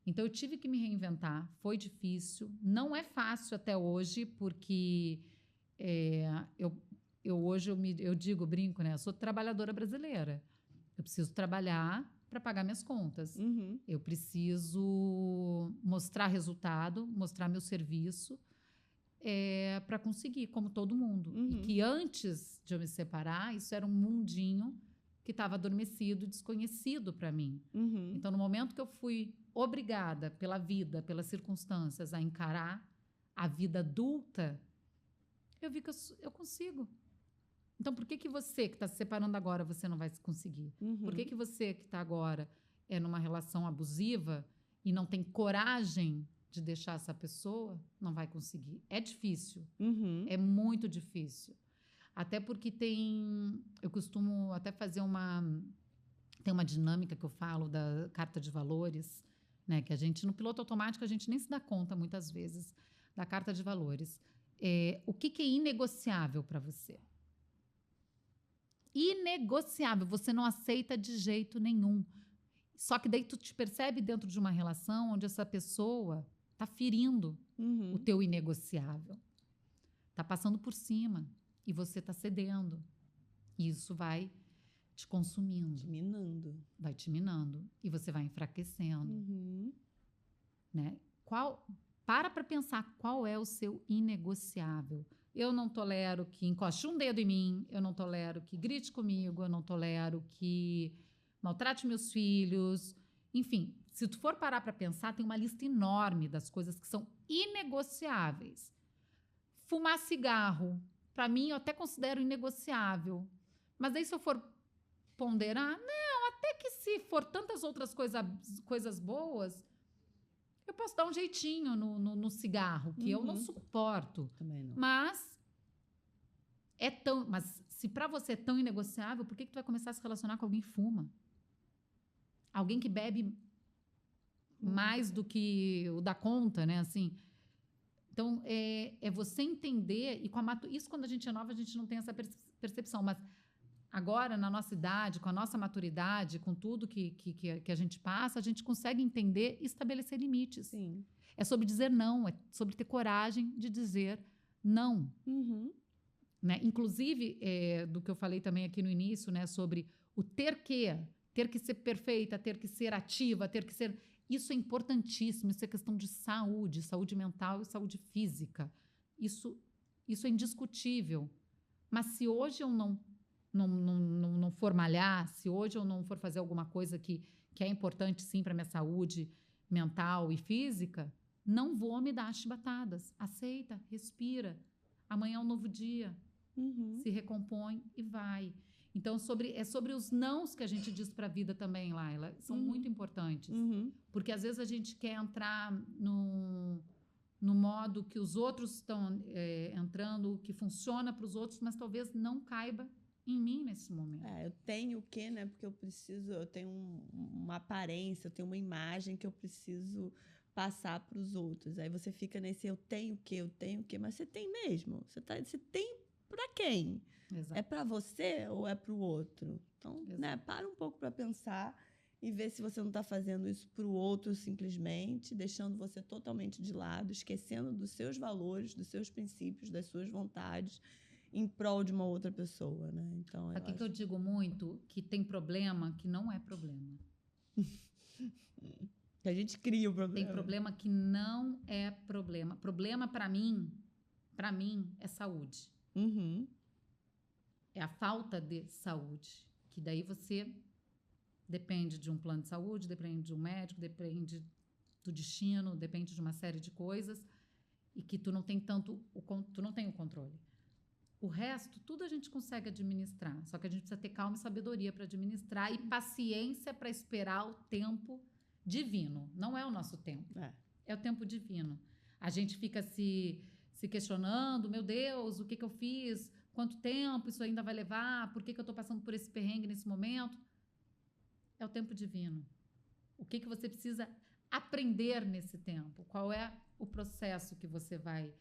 Então eu tive que me reinventar, foi difícil, não é fácil até hoje, porque eu digo, brinco, né? Eu sou trabalhadora brasileira. Eu preciso trabalhar para pagar minhas contas. Eu preciso mostrar resultado, mostrar meu serviço para conseguir, como todo mundo. E que antes de eu me separar, isso era um mundinho que estava adormecido, desconhecido para mim. Então, no momento que eu fui obrigada pela vida, pelas circunstâncias, a encarar a vida adulta, eu vi que eu consigo. Então, por que você que está se separando agora, você não vai conseguir? Por que você que está agora numa relação abusiva e não tem coragem de deixar essa pessoa, não vai conseguir? É difícil. É muito difícil. Até porque eu costumo até fazer tem uma dinâmica que eu falo da carta de valores, né? Que a gente, no piloto automático, a gente nem se dá conta, muitas vezes, da carta de valores. O que é inegociável para você? Inegociável, você não aceita de jeito nenhum. Só que daí tu te percebe dentro de uma relação onde essa pessoa está ferindo o teu inegociável. Está passando por cima e você está cedendo. E isso vai te consumindo. Vai te minando. E você vai enfraquecendo. Né? Para pensar qual é o seu inegociável. Eu não tolero que encoste um dedo em mim, eu não tolero que grite comigo, eu não tolero que maltrate meus filhos. Enfim, se tu for parar para pensar, tem uma lista enorme das coisas que são inegociáveis. Fumar cigarro, para mim, eu até considero inegociável. Mas aí, se eu for ponderar, não, até que se for tantas outras coisas boas, eu posso dar um jeitinho no cigarro, que eu não suporto. Também não. Mas se para você é tão inegociável, por que tu vai começar a se relacionar com alguém que fuma? Alguém que bebe mais do que o da conta, né? Assim. Então, é você entender, e isso quando a gente é nova, a gente não tem essa percepção, mas agora, na nossa idade, com a nossa maturidade, com tudo que a gente passa, a gente consegue entender e estabelecer limites. Sim. É sobre dizer não, é sobre ter coragem de dizer não. Né? Inclusive, do que eu falei também aqui no início, né, sobre o ter que ser perfeita, ter que ser ativa, ter que ser... Isso é importantíssimo, isso é questão de saúde mental e saúde física. Isso é indiscutível. Mas se hoje eu não for malhar, se hoje eu não for fazer alguma coisa que é importante, sim, para minha saúde mental e física, não vou me dar chibatadas. Aceita, respira. Amanhã é um novo dia. Se recompõe e vai. Então, é sobre os nãos que a gente diz para a vida também, Laila. São muito importantes. Porque, às vezes, a gente quer entrar no modo que os outros estão entrando, que funciona para os outros, mas talvez não caiba em mim nesse momento. Eu tenho o quê, né? Porque eu tenho uma aparência, eu tenho uma imagem que eu preciso passar para os outros. Aí você fica nesse eu tenho o quê, mas você tem mesmo? Você tem para quem? Exato. É para você ou é para o outro? Então, né, para um pouco para pensar e ver se você não está fazendo isso para o outro simplesmente, deixando você totalmente de lado, esquecendo dos seus valores, dos seus princípios, das suas vontades, em prol de uma outra pessoa, né? Então, Aqui que eu digo muito que tem problema que não é problema. Que a gente cria o problema. Tem problema que não é problema. Problema para mim, é saúde. É a falta de saúde. Que daí você depende de um plano de saúde, depende de um médico, depende do destino, depende de uma série de coisas e que tu não tem o controle. O resto, tudo a gente consegue administrar, só que a gente precisa ter calma e sabedoria para administrar e paciência para esperar o tempo divino. Não é o nosso tempo, é o tempo divino. A gente fica se questionando, meu Deus, o que eu fiz? Quanto tempo isso ainda vai levar? Por que eu estou passando por esse perrengue nesse momento? É o tempo divino. O que você precisa aprender nesse tempo? Qual é o processo que você vai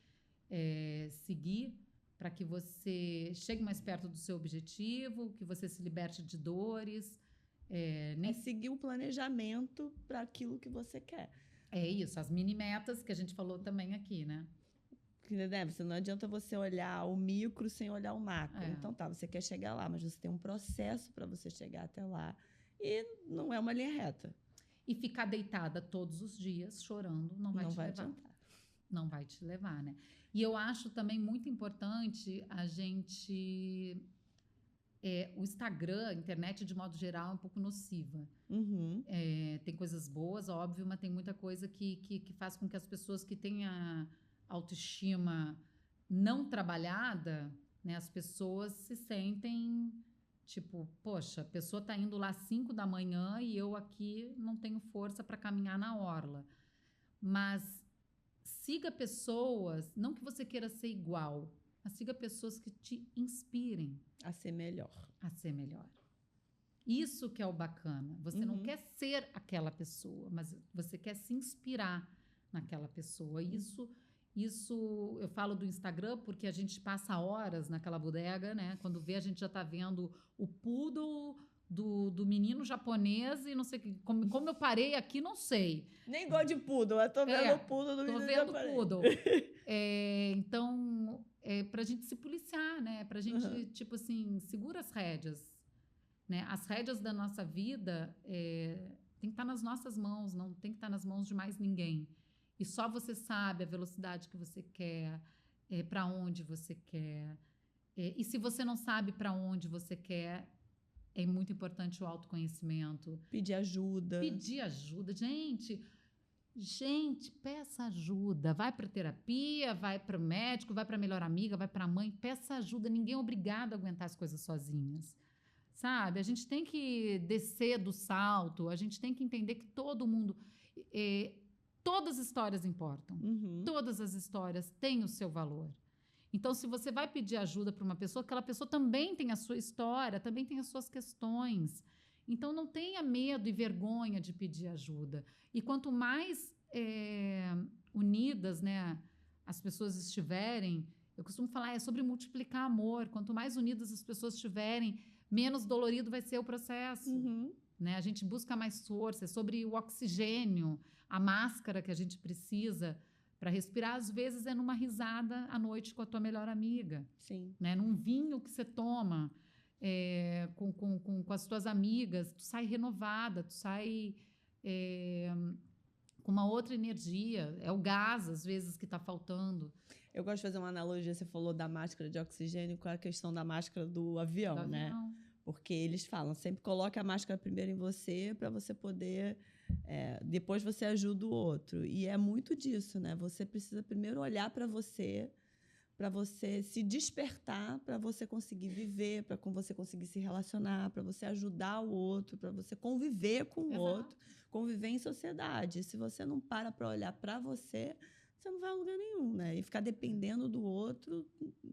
seguir para que você chegue mais perto do seu objetivo, que você se liberte de dores? É seguir o planejamento para aquilo que você quer. É isso, as mini metas que a gente falou também aqui, né? Né? Não adianta você olhar o micro sem olhar o macro. Então tá, você quer chegar lá, mas você tem um processo para você chegar até lá. E não é uma linha reta. E ficar deitada todos os dias chorando não vai te levar. Adiantar. Não vai te levar, né? E eu acho também muito importante a gente... o Instagram, a internet, de modo geral, é um pouco nociva. Uhum. Tem coisas boas, óbvio, mas tem muita coisa que faz com que as pessoas que têm a autoestima não trabalhada, né, as pessoas se sentem tipo, poxa, a pessoa está indo lá às 5 da manhã e eu aqui não tenho força para caminhar na orla. Mas siga pessoas, não que você queira ser igual, mas siga pessoas que te inspirem a ser melhor. A ser melhor. Isso que é o bacana. Você não quer ser aquela pessoa, mas você quer se inspirar naquela pessoa. Isso eu falo do Instagram porque a gente passa horas naquela bodega, né? Quando vê, a gente já está vendo o poodle do menino japonês e não sei como eu parei aqui, não sei. Nem gosto de poodle, eu tô vendo o poodle do menino japonês. Tô vendo o poodle. Então, pra gente se policiar, né? Pra gente, tipo assim, segura as rédeas. Né? As rédeas da nossa vida tem que estar nas nossas mãos, não tem que estar nas mãos de mais ninguém. E só você sabe a velocidade que você quer, para onde você quer. E se você não sabe para onde você quer, é muito importante o autoconhecimento. Pedir ajuda. Pedir ajuda. Gente, peça ajuda. Vai para terapia, vai para o médico, vai para a melhor amiga, vai para a mãe. Peça ajuda. Ninguém é obrigado a aguentar as coisas sozinhas. Sabe? A gente tem que descer do salto. A gente tem que entender que todo mundo... todas as histórias importam. Todas as histórias têm o seu valor. Então, se você vai pedir ajuda para uma pessoa, aquela pessoa também tem a sua história, também tem as suas questões. Então, não tenha medo e vergonha de pedir ajuda. E quanto mais unidas, né, as pessoas estiverem, eu costumo falar, é sobre multiplicar amor. Quanto mais unidas as pessoas estiverem, menos dolorido vai ser o processo. Né? A gente busca mais força, é sobre o oxigênio, a máscara que a gente precisa para respirar. Às vezes é numa risada à noite com a tua melhor amiga. Sim. Né? Num vinho que você toma com as tuas amigas, tu sai renovada, tu sai com uma outra energia. É o gás, às vezes, que está faltando. Eu gosto de fazer uma analogia, você falou da máscara de oxigênio com a questão da máscara do avião, né? Porque eles falam, sempre coloque a máscara primeiro em você para você poder... depois você ajuda o outro. E é muito disso, né? Você precisa primeiro olhar para você se despertar, para você conseguir viver, para você conseguir se relacionar, para você ajudar o outro, para você conviver com o outro, conviver em sociedade. Se você não para olhar para você, você não vai a lugar nenhum, né? E ficar dependendo do outro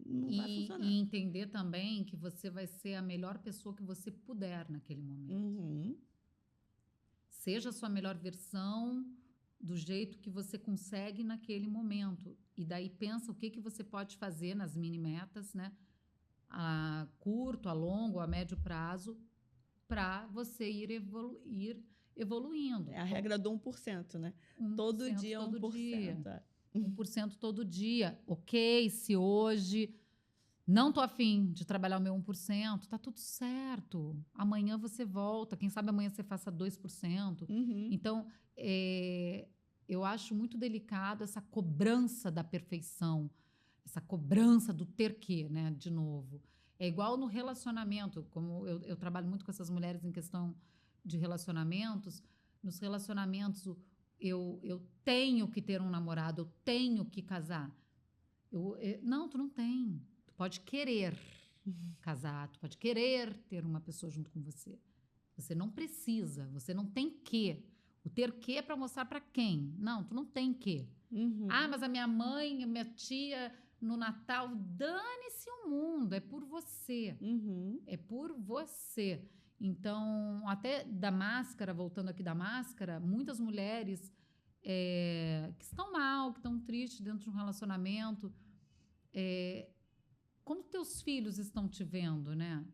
não vai funcionar. E entender também que você vai ser a melhor pessoa que você puder naquele momento. Seja a sua melhor versão do jeito que você consegue naquele momento. E daí pensa o que você pode fazer nas mini metas, né? A curto, a longo, a médio prazo, para você ir evoluindo. É a regra do 1%, né? Todo dia 1%. Todo dia. 1% todo dia. Ok, se hoje não tô afim de trabalhar o meu 1%, tá tudo certo. Amanhã você volta. Quem sabe amanhã você faça 2%. Então, eu acho muito delicado essa cobrança da perfeição, essa cobrança do ter que, né? De novo. É igual no relacionamento, como eu trabalho muito com essas mulheres em questão de relacionamentos. Nos relacionamentos, eu tenho que ter um namorado, eu tenho que casar. Não, tu não tem. Tu pode querer casar, tu pode querer ter uma pessoa junto com você. Você não precisa, você não tem que. O ter que é para mostrar para quem? Não, tu não tem que. Ah, mas a minha mãe, a minha tia, no Natal, dane-se o mundo, é por você. É por você. Então, até da máscara, voltando aqui da máscara, muitas mulheres que estão mal, que estão tristes dentro de um relacionamento. Como teus filhos estão te vendo, né?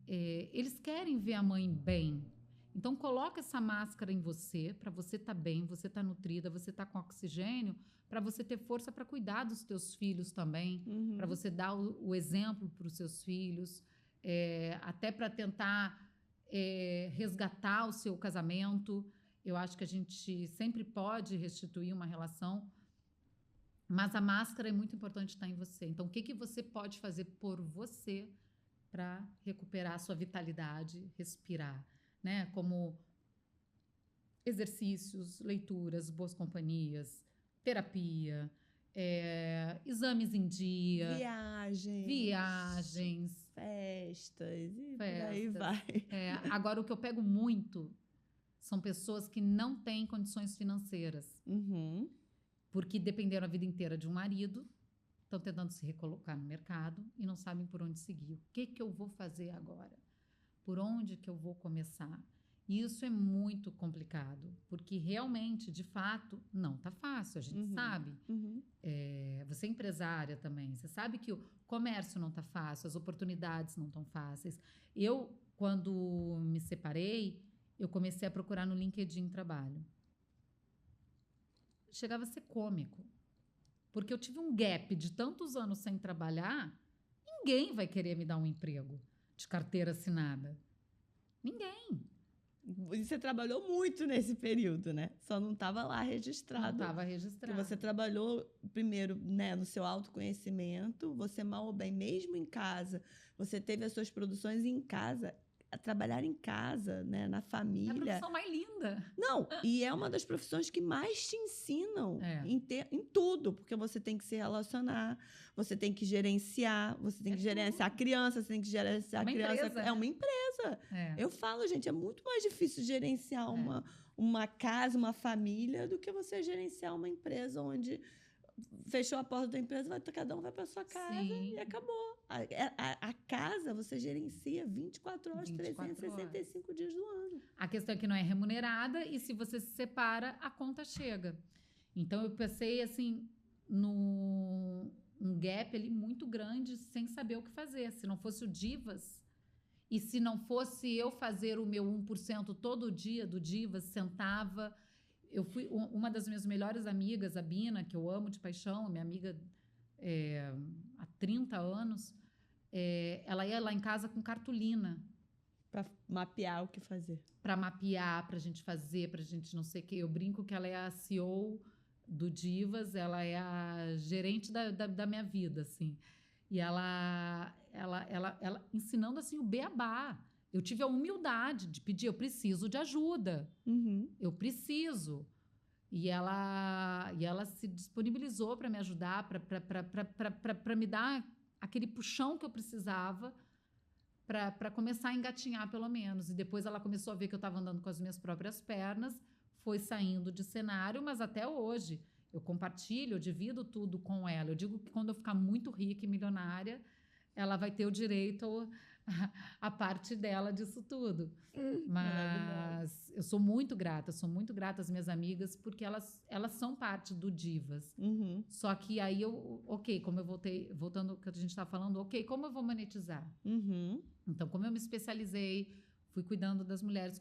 Eles querem ver a mãe bem. Então, coloca essa máscara em você, para você estar bem, você estar nutrida, você estar com oxigênio, para você ter força para cuidar dos teus filhos também, para você dar o exemplo para os seus filhos, até para tentar resgatar o seu casamento. Eu acho que a gente sempre pode restituir uma relação, mas a máscara é muito importante estar em você. Então, o que você pode fazer por você para recuperar a sua vitalidade, respirar, né? Como exercícios, leituras, boas companhias, terapia, exames em dia, viagens, festas e por aí vai. Agora, o que eu pego muito são pessoas que não têm condições financeiras, porque dependeram a vida inteira de um marido, estão tentando se recolocar no mercado e não sabem por onde seguir. O que eu vou fazer agora? Por onde que eu vou começar? E isso é muito complicado, porque realmente, de fato, não está fácil, a gente sabe. Você é empresária também, você sabe que o comércio não está fácil, as oportunidades não estão fáceis. Eu, quando me separei, eu comecei a procurar no LinkedIn trabalho. Chegava a ser cômico, porque eu tive um gap de tantos anos sem trabalhar, ninguém vai querer me dar um emprego de carteira assinada. Ninguém. E você trabalhou muito nesse período, né? Só não estava lá registrado. Não estava registrado. Porque você trabalhou primeiro, né, no seu autoconhecimento, você mal ou bem, mesmo em casa, você teve as suas produções em casa, a trabalhar em casa, né, na família. É a profissão mais linda. Não, e é uma das profissões que mais te ensinam em tudo, porque você tem que se relacionar, você tem que gerenciar, você tem que gerenciar a criança, você tem que gerenciar a criança. Empresa. É uma empresa. Eu falo, gente, é muito mais difícil gerenciar uma casa, uma família, do que você gerenciar uma empresa onde fechou a porta da empresa, cada um vai para sua casa e acabou. A casa você gerencia 24 horas, 365 dias do ano. A questão é que não é remunerada e se você se separa, a conta chega. Então, eu pensei assim, um gap ali muito grande, sem saber o que fazer. Se não fosse o Divas e se não fosse eu fazer o meu 1% todo dia do Divas, sentava... Eu fui uma das minhas melhores amigas, a Bina, que eu amo de paixão, minha amiga há 30 anos, ela ia lá em casa com cartolina. Para mapear o que fazer. Para mapear, para a gente fazer, para a gente não sei o quê. Eu brinco que ela é a CEO do Divas, ela é a gerente da minha vida, assim. E ela ensinando assim o beabá. Eu tive a humildade de pedir, eu preciso de ajuda. Eu preciso. E ela se disponibilizou para me ajudar, para me dar aquele puxão que eu precisava para começar a engatinhar, pelo menos. E depois ela começou a ver que eu estava andando com as minhas próprias pernas, foi saindo de cenário, mas até hoje eu compartilho, eu divido tudo com ela. Eu digo que quando eu ficar muito rica e milionária, ela vai ter o direito a parte dela disso tudo. Mas eu sou muito grata às minhas amigas, porque elas são parte do Divas. Só que aí como eu voltando ao que a gente estava falando, como eu vou monetizar? Então, como eu me especializei, fui cuidando das mulheres,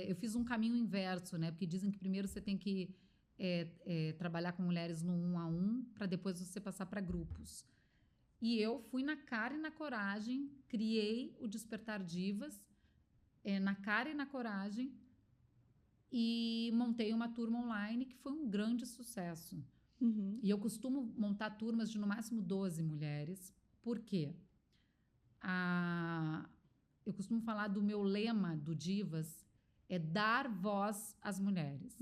eu fiz um caminho inverso, né? Porque dizem que primeiro você tem que trabalhar com mulheres no 1 a 1, para depois você passar para grupos. E eu fui na cara e na coragem, criei o Despertar Divas, na cara e na coragem, e montei uma turma online que foi um grande sucesso. E eu costumo montar turmas de no máximo 12 mulheres. Por quê? Eu costumo falar do meu lema do Divas, dar voz às mulheres.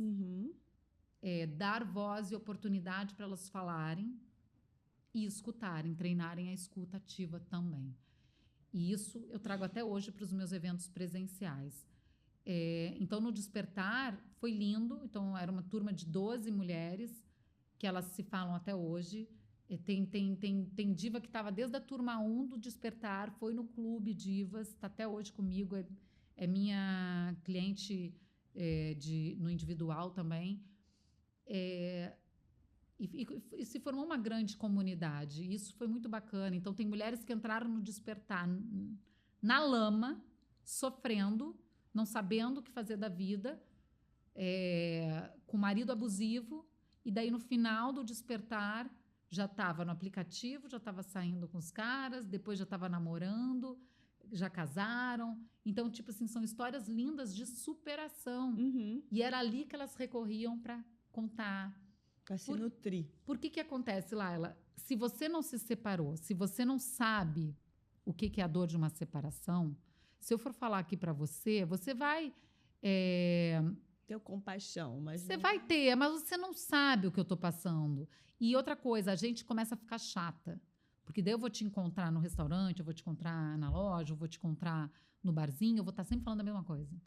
Dar voz e oportunidade para elas falarem, e escutarem, treinarem a escuta ativa também. E isso eu trago até hoje para os meus eventos presenciais. Então, no Despertar, foi lindo. Então, era uma turma de 12 mulheres, que elas se falam até hoje. Tem diva que estava desde a turma 1 do Despertar, foi no Clube Divas, está até hoje comigo, é minha cliente no individual também. E se formou uma grande comunidade. Isso foi muito bacana. Então, tem mulheres que entraram no Despertar na lama, sofrendo, não sabendo o que fazer da vida, com marido abusivo, e daí, no final do Despertar, já estava no aplicativo, já estava saindo com os caras, depois já estava namorando, já casaram. Então, tipo assim, são histórias lindas de superação. Uhum. E era ali que elas recorriam para contar. Pra se nutrir. Por que acontece, Laila? Se você não se separou, se você não sabe o que é a dor de uma separação, se eu for falar aqui para você, você vai... Ter compaixão, mas... Você vai ter, mas você não sabe o que eu estou passando. E outra coisa, a gente começa a ficar chata. Porque daí eu vou te encontrar no restaurante, eu vou te encontrar na loja, eu vou te encontrar no barzinho, eu vou estar sempre falando a mesma coisa.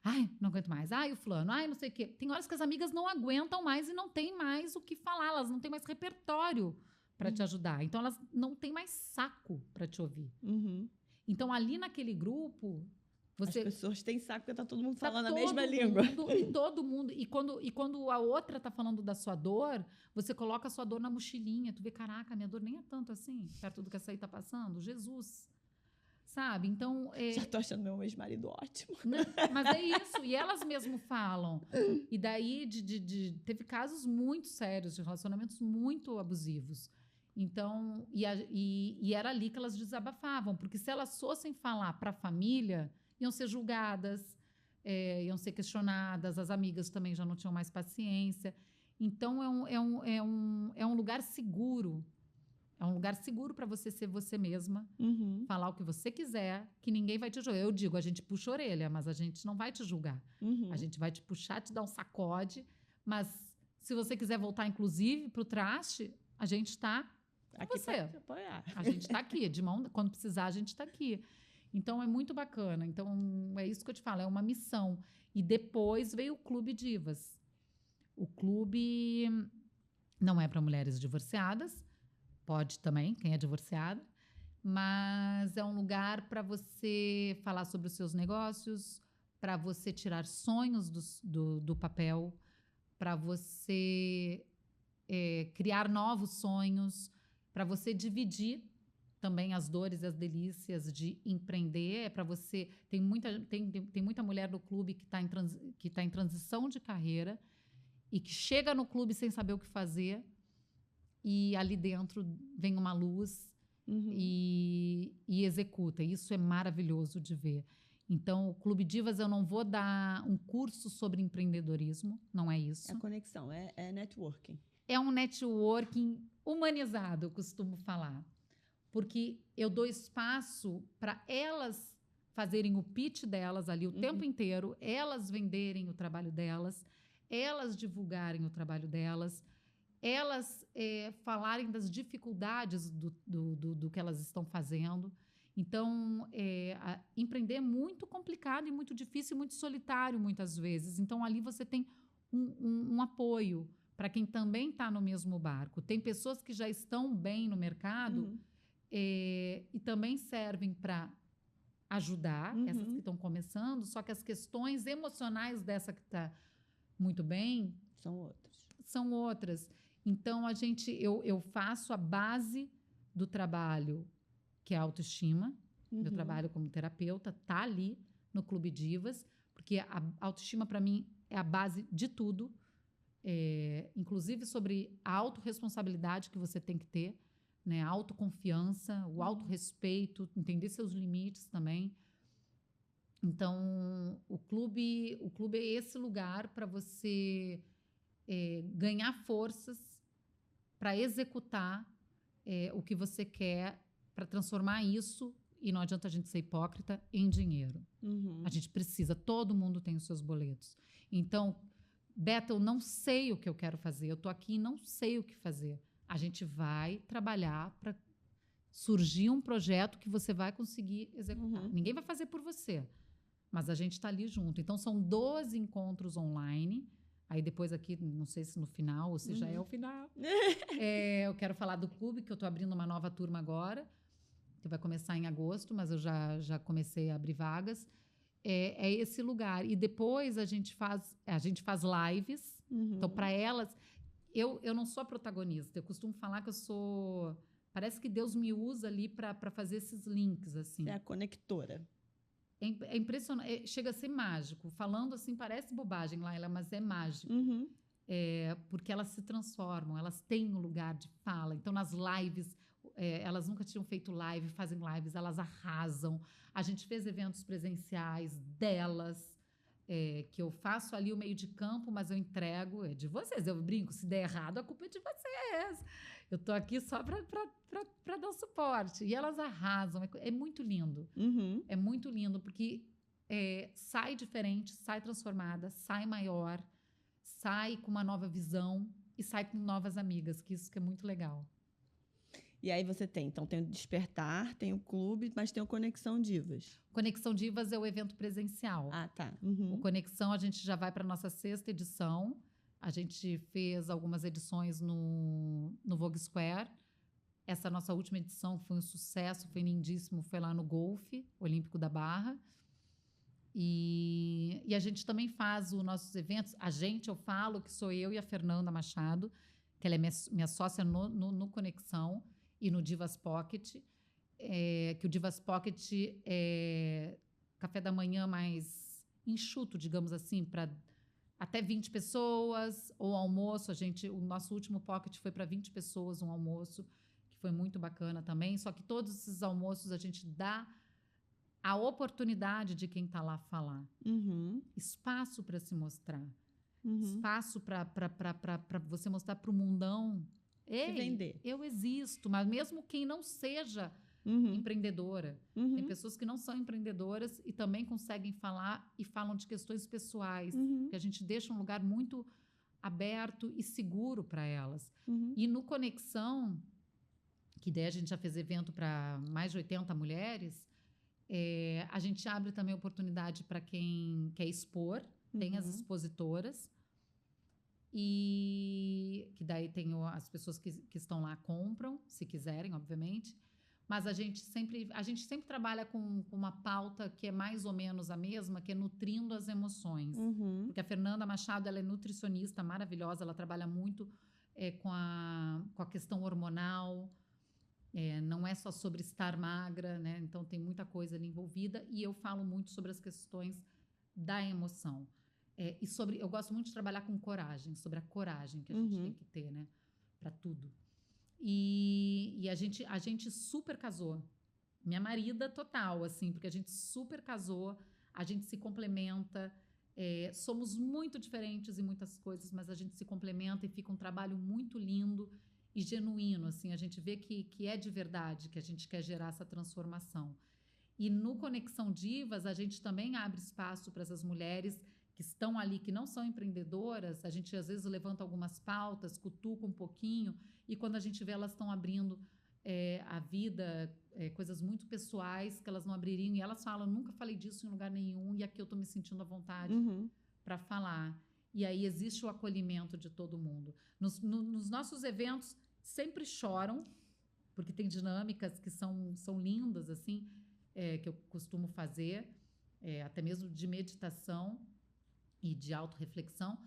Ai, não aguento mais. Ai, o fulano. Ai, não sei o quê. Tem horas que as amigas não aguentam mais e não tem mais o que falar. Elas não têm mais repertório para te ajudar. Então, elas não têm mais saco para te ouvir. Uhum. Então, ali naquele grupo... As pessoas têm saco porque tá todo mundo falando a mesma língua. E todo mundo. E quando a outra tá falando da sua dor, você coloca a sua dor na mochilinha. Tu vê, caraca, minha dor nem é tanto assim, perto do que essa aí tá passando. Jesus. Sabe? Então... Já tô achando meu ex-marido ótimo. Né? Mas é isso. E elas mesmo falam. E daí teve casos muito sérios, de relacionamentos muito abusivos. Então, e era ali que elas desabafavam. Porque se elas fossem falar para a família, iam ser julgadas, iam ser questionadas. As amigas também já não tinham mais paciência. Então, é um lugar seguro. É um lugar seguro para você ser você mesma, falar o que você quiser, que ninguém vai te julgar. Eu digo, a gente puxa a orelha, mas a gente não vai te julgar. A gente vai te puxar, te dar um sacode, mas se você quiser voltar, inclusive, para o traste, a gente está com aqui você. Te apoiar. A gente está aqui, de mão, quando precisar, a gente está aqui. Então, é muito bacana. Então, é isso que eu te falo, é uma missão. E depois veio o Clube Divas. O clube não é para mulheres divorciadas, pode também, quem é divorciada, mas é um lugar para você falar sobre os seus negócios, para você tirar sonhos do papel, para você criar novos sonhos, para você dividir também as dores e as delícias de empreender. É para você... Tem muita mulher no clube que tá em transição de carreira e que chega no clube sem saber o que fazer, e ali dentro vem uma luz e executa. Isso é maravilhoso de ver. Então, o Clube Divas, eu não vou dar um curso sobre empreendedorismo, não é isso. É conexão, é networking. É um networking humanizado, eu costumo falar. Porque eu dou espaço para elas fazerem o pitch delas ali o tempo inteiro, elas venderem o trabalho delas, elas divulgarem o trabalho delas, elas falarem das dificuldades do que elas estão fazendo. Então, empreender é muito complicado e muito difícil e muito solitário, muitas vezes. Então, ali você tem um apoio para quem também está no mesmo barco. Tem pessoas que já estão bem no mercado e também servem para ajudar essas que estão começando, só que as questões emocionais dessa que está muito bem são outras. Então, eu faço a base do trabalho, que é a autoestima. Meu trabalho como terapeuta está ali no Clube Divas, porque a autoestima, para mim, é a base de tudo, inclusive sobre a autorresponsabilidade que você tem que ter, né? A autoconfiança, o autorrespeito, entender seus limites também. Então, o clube é esse lugar para você ganhar forças para executar o que você quer, para transformar isso, e não adianta a gente ser hipócrita, em dinheiro. A gente precisa, todo mundo tem os seus boletos. Então, Beta, eu não sei o que eu quero fazer, eu estou aqui e não sei o que fazer. A gente vai trabalhar para surgir um projeto que você vai conseguir executar. Ninguém vai fazer por você, mas a gente está ali junto. Então, são 12 encontros online. Aí depois aqui, não sei se no final ou se já é o final. Eu quero falar do clube, que eu estou abrindo uma nova turma agora, que vai começar em agosto, mas eu já comecei a abrir vagas. é esse lugar. E depois a gente faz lives. Então, para elas, eu não sou a protagonista. Eu costumo falar que eu sou... Parece que Deus me usa ali para fazer esses links, assim. É a conectora. É impressionante. Chega a ser mágico. Falando assim, parece bobagem, Laila, mas é mágico. Porque elas se transformam, elas têm um lugar de fala. Então, nas lives, elas nunca tinham feito live, fazem lives, elas arrasam. A gente fez eventos presenciais delas, que eu faço ali o meio de campo, mas eu entrego, é de vocês. Eu brinco, se der errado, a culpa é de vocês. Eu estou aqui só para dar suporte. E elas arrasam, é muito lindo. É muito lindo, porque sai diferente, sai transformada, sai maior, sai com uma nova visão e sai com novas amigas, que isso que é muito legal. E aí você tem o Despertar, tem o clube, mas tem o Conexão Divas. Conexão Divas é o evento presencial. Ah, tá. O Conexão, a gente já vai para a nossa 6ª edição. A gente fez algumas edições no Vogue Square. Essa nossa última edição foi um sucesso, foi lindíssimo, foi lá no Golfe Olímpico da Barra. E a gente também faz os nossos eventos. Eu falo que sou eu e a Fernanda Machado, que ela é minha sócia no Conexão e no Divas Pocket, que o Divas Pocket é café da manhã mais enxuto, digamos assim, para até 20 pessoas, ou almoço. O nosso último Pocket foi para 20 pessoas, um almoço, que foi muito bacana também. Só que todos esses almoços a gente dá a oportunidade de quem está lá falar. Espaço para se mostrar. Espaço para você mostrar para o mundão. Ei, vender. Eu existo, mas mesmo quem não seja empreendedora. Tem pessoas que não são empreendedoras e também conseguem falar e falam de questões pessoais, que a gente deixa um lugar muito aberto e seguro para elas. E no Conexão, que daí a gente já fez evento para mais de 80 mulheres, a gente abre também oportunidade para quem quer expor, tem as expositoras, e que daí tem as pessoas que estão lá compram, se quiserem, obviamente. Mas a gente sempre trabalha com uma pauta que é mais ou menos a mesma, que é nutrindo as emoções. Porque a Fernanda Machado, ela é nutricionista maravilhosa, ela trabalha muito com a questão hormonal, não é só sobre estar magra, né? Então tem muita coisa ali envolvida, e eu falo muito sobre as questões da emoção. Eu gosto muito de trabalhar com coragem, sobre a coragem que a gente tem que ter, né? Para tudo. E a gente super casou. Minha marida total, assim, porque a gente super casou, a gente se complementa, somos muito diferentes em muitas coisas, mas a gente se complementa e fica um trabalho muito lindo e genuíno, assim, a gente vê que é de verdade, que a gente quer gerar essa transformação. E no Conexão Divas, a gente também abre espaço para essas mulheres que estão ali, que não são empreendedoras. A gente, às vezes, levanta algumas pautas, cutuca um pouquinho, e quando a gente vê, elas estão abrindo a vida, coisas muito pessoais que elas não abririam, e elas falam, nunca falei disso em lugar nenhum, e aqui eu estou me sentindo à vontade para falar. E aí existe o acolhimento de todo mundo. Nos nossos eventos, sempre choram, porque tem dinâmicas que são lindas, assim, que eu costumo fazer, até mesmo de meditação e de autorreflexão,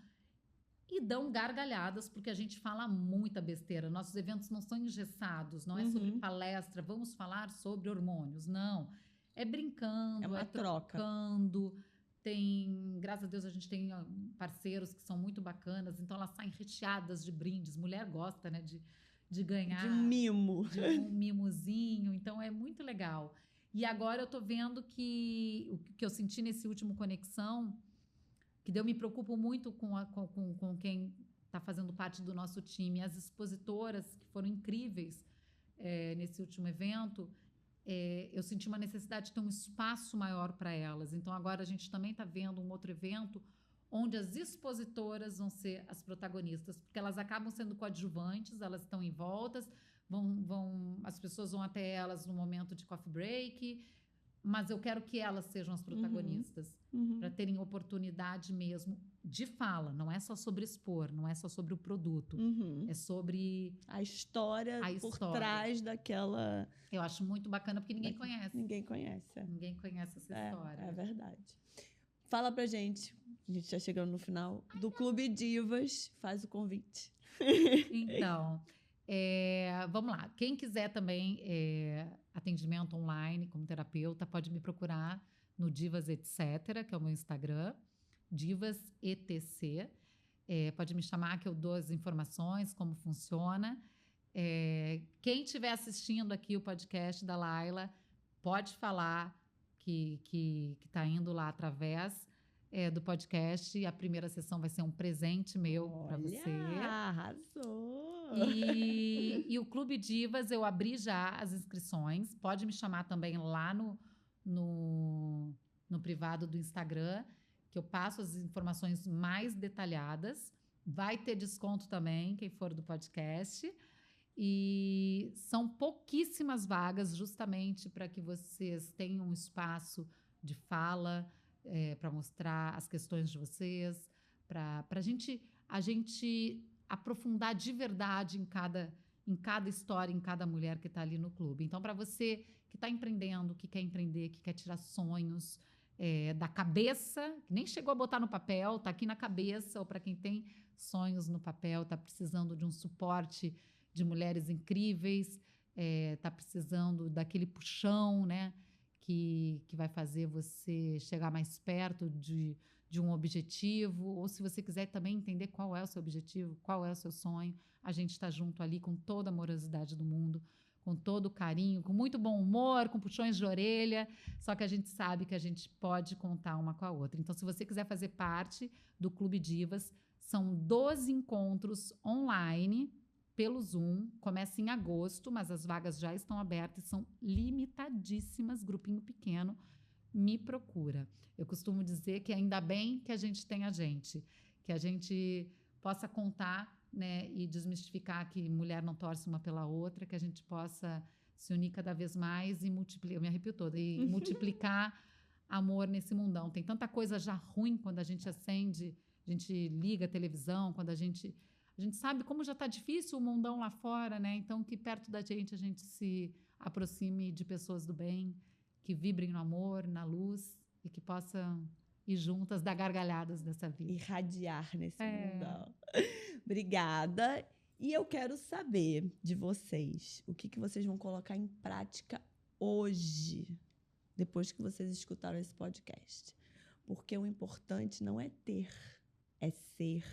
e dão gargalhadas, porque a gente fala muita besteira. Nossos eventos não são engessados, não é sobre palestra, vamos falar sobre hormônios, não. É brincando, é uma troca. Trocando. Graças a Deus, a gente tem parceiros que são muito bacanas, então elas saem recheadas de brindes. Mulher gosta, né, de ganhar. De um mimo. De um mimozinho, então é muito legal. E agora eu tô vendo que o que eu senti nesse último Conexão, que eu me preocupo muito com quem está fazendo parte do nosso time, as expositoras que foram incríveis nesse último evento, eu senti uma necessidade de ter um espaço maior para elas. Então, agora a gente também está vendo um outro evento onde as expositoras vão ser as protagonistas, porque elas acabam sendo coadjuvantes, elas estão em voltas, as pessoas vão até elas no momento de coffee break, mas eu quero que elas sejam as protagonistas, para terem oportunidade mesmo. de fala, não é só sobre expor, não é só sobre o produto, Uhum. é sobre A história a por história. trás daquela... Eu acho muito bacana porque ninguém conhece. Ninguém conhece. Ninguém conhece essa história. É verdade. Fala pra gente, a gente já chegando no final, do Clube Divas, faz o convite. Então, vamos lá. Quem quiser também atendimento online como terapeuta, pode me procurar no Divas Etc., que é o meu Instagram, Divas ETC. Pode me chamar que eu dou as informações, como funciona. Quem estiver assistindo aqui o podcast da Laila, pode falar que está indo lá através do podcast. A primeira sessão vai ser um presente meu para você. Arrasou! E o Clube Divas, eu abri já as inscrições. Pode me chamar também lá no privado do Instagram, que eu passo as informações mais detalhadas. Vai ter desconto também, quem for do podcast. E são pouquíssimas vagas, justamente para que vocês tenham um espaço de fala, para mostrar as questões de vocês, para a gente aprofundar de verdade em cada história, em cada mulher que está ali no clube. Então, para você que está empreendendo, que quer empreender, que quer tirar sonhos da cabeça, que nem chegou a botar no papel, está aqui na cabeça, ou para quem tem sonhos no papel, está precisando de um suporte de mulheres incríveis, está precisando daquele puxão, né, que vai fazer você chegar mais perto de um objetivo, ou se você quiser também entender qual é o seu objetivo, qual é o seu sonho, a gente está junto ali com toda a amorosidade do mundo, com todo o carinho, com muito bom humor, com puxões de orelha, só que a gente sabe que a gente pode contar uma com a outra. Então, se você quiser fazer parte do Clube Divas, são 12 encontros online pelo Zoom, começa em agosto, mas as vagas já estão abertas, são limitadíssimas, grupinho pequeno, me procura. Eu costumo dizer que ainda bem que a gente tem a gente, que a gente possa contar, né, e desmistificar que mulher não torce uma pela outra, que a gente possa se unir cada vez mais e multiplicar, eu me arrepio toda, e multiplicar amor nesse mundão. Tem tanta coisa já ruim quando a gente acende, a gente liga a televisão, quando a gente sabe como já está difícil o mundão lá fora, né? Então, que perto da gente a gente se aproxime de pessoas do bem, que vibrem no amor, na luz e que possam ir juntas dar gargalhadas dessa vida. Irradiar nesse mundão. Obrigada. E eu quero saber de vocês, o que vocês vão colocar em prática hoje, depois que vocês escutaram esse podcast. Porque o importante não é ter, é ser.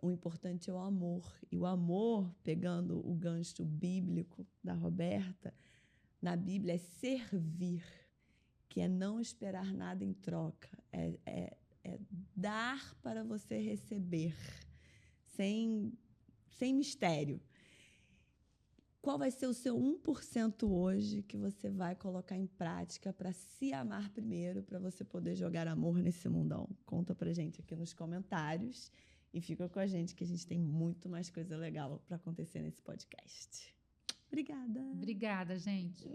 O importante é o amor. E o amor, pegando o gancho bíblico da Roberta, na Bíblia é servir, que é não esperar nada em troca, é dar para você receber, sem mistério. Qual vai ser o seu 1% hoje que você vai colocar em prática para se amar primeiro, para você poder jogar amor nesse mundão? Conta pra gente aqui nos comentários e fica com a gente que a gente tem muito mais coisa legal para acontecer nesse podcast. Obrigada. Obrigada, gente.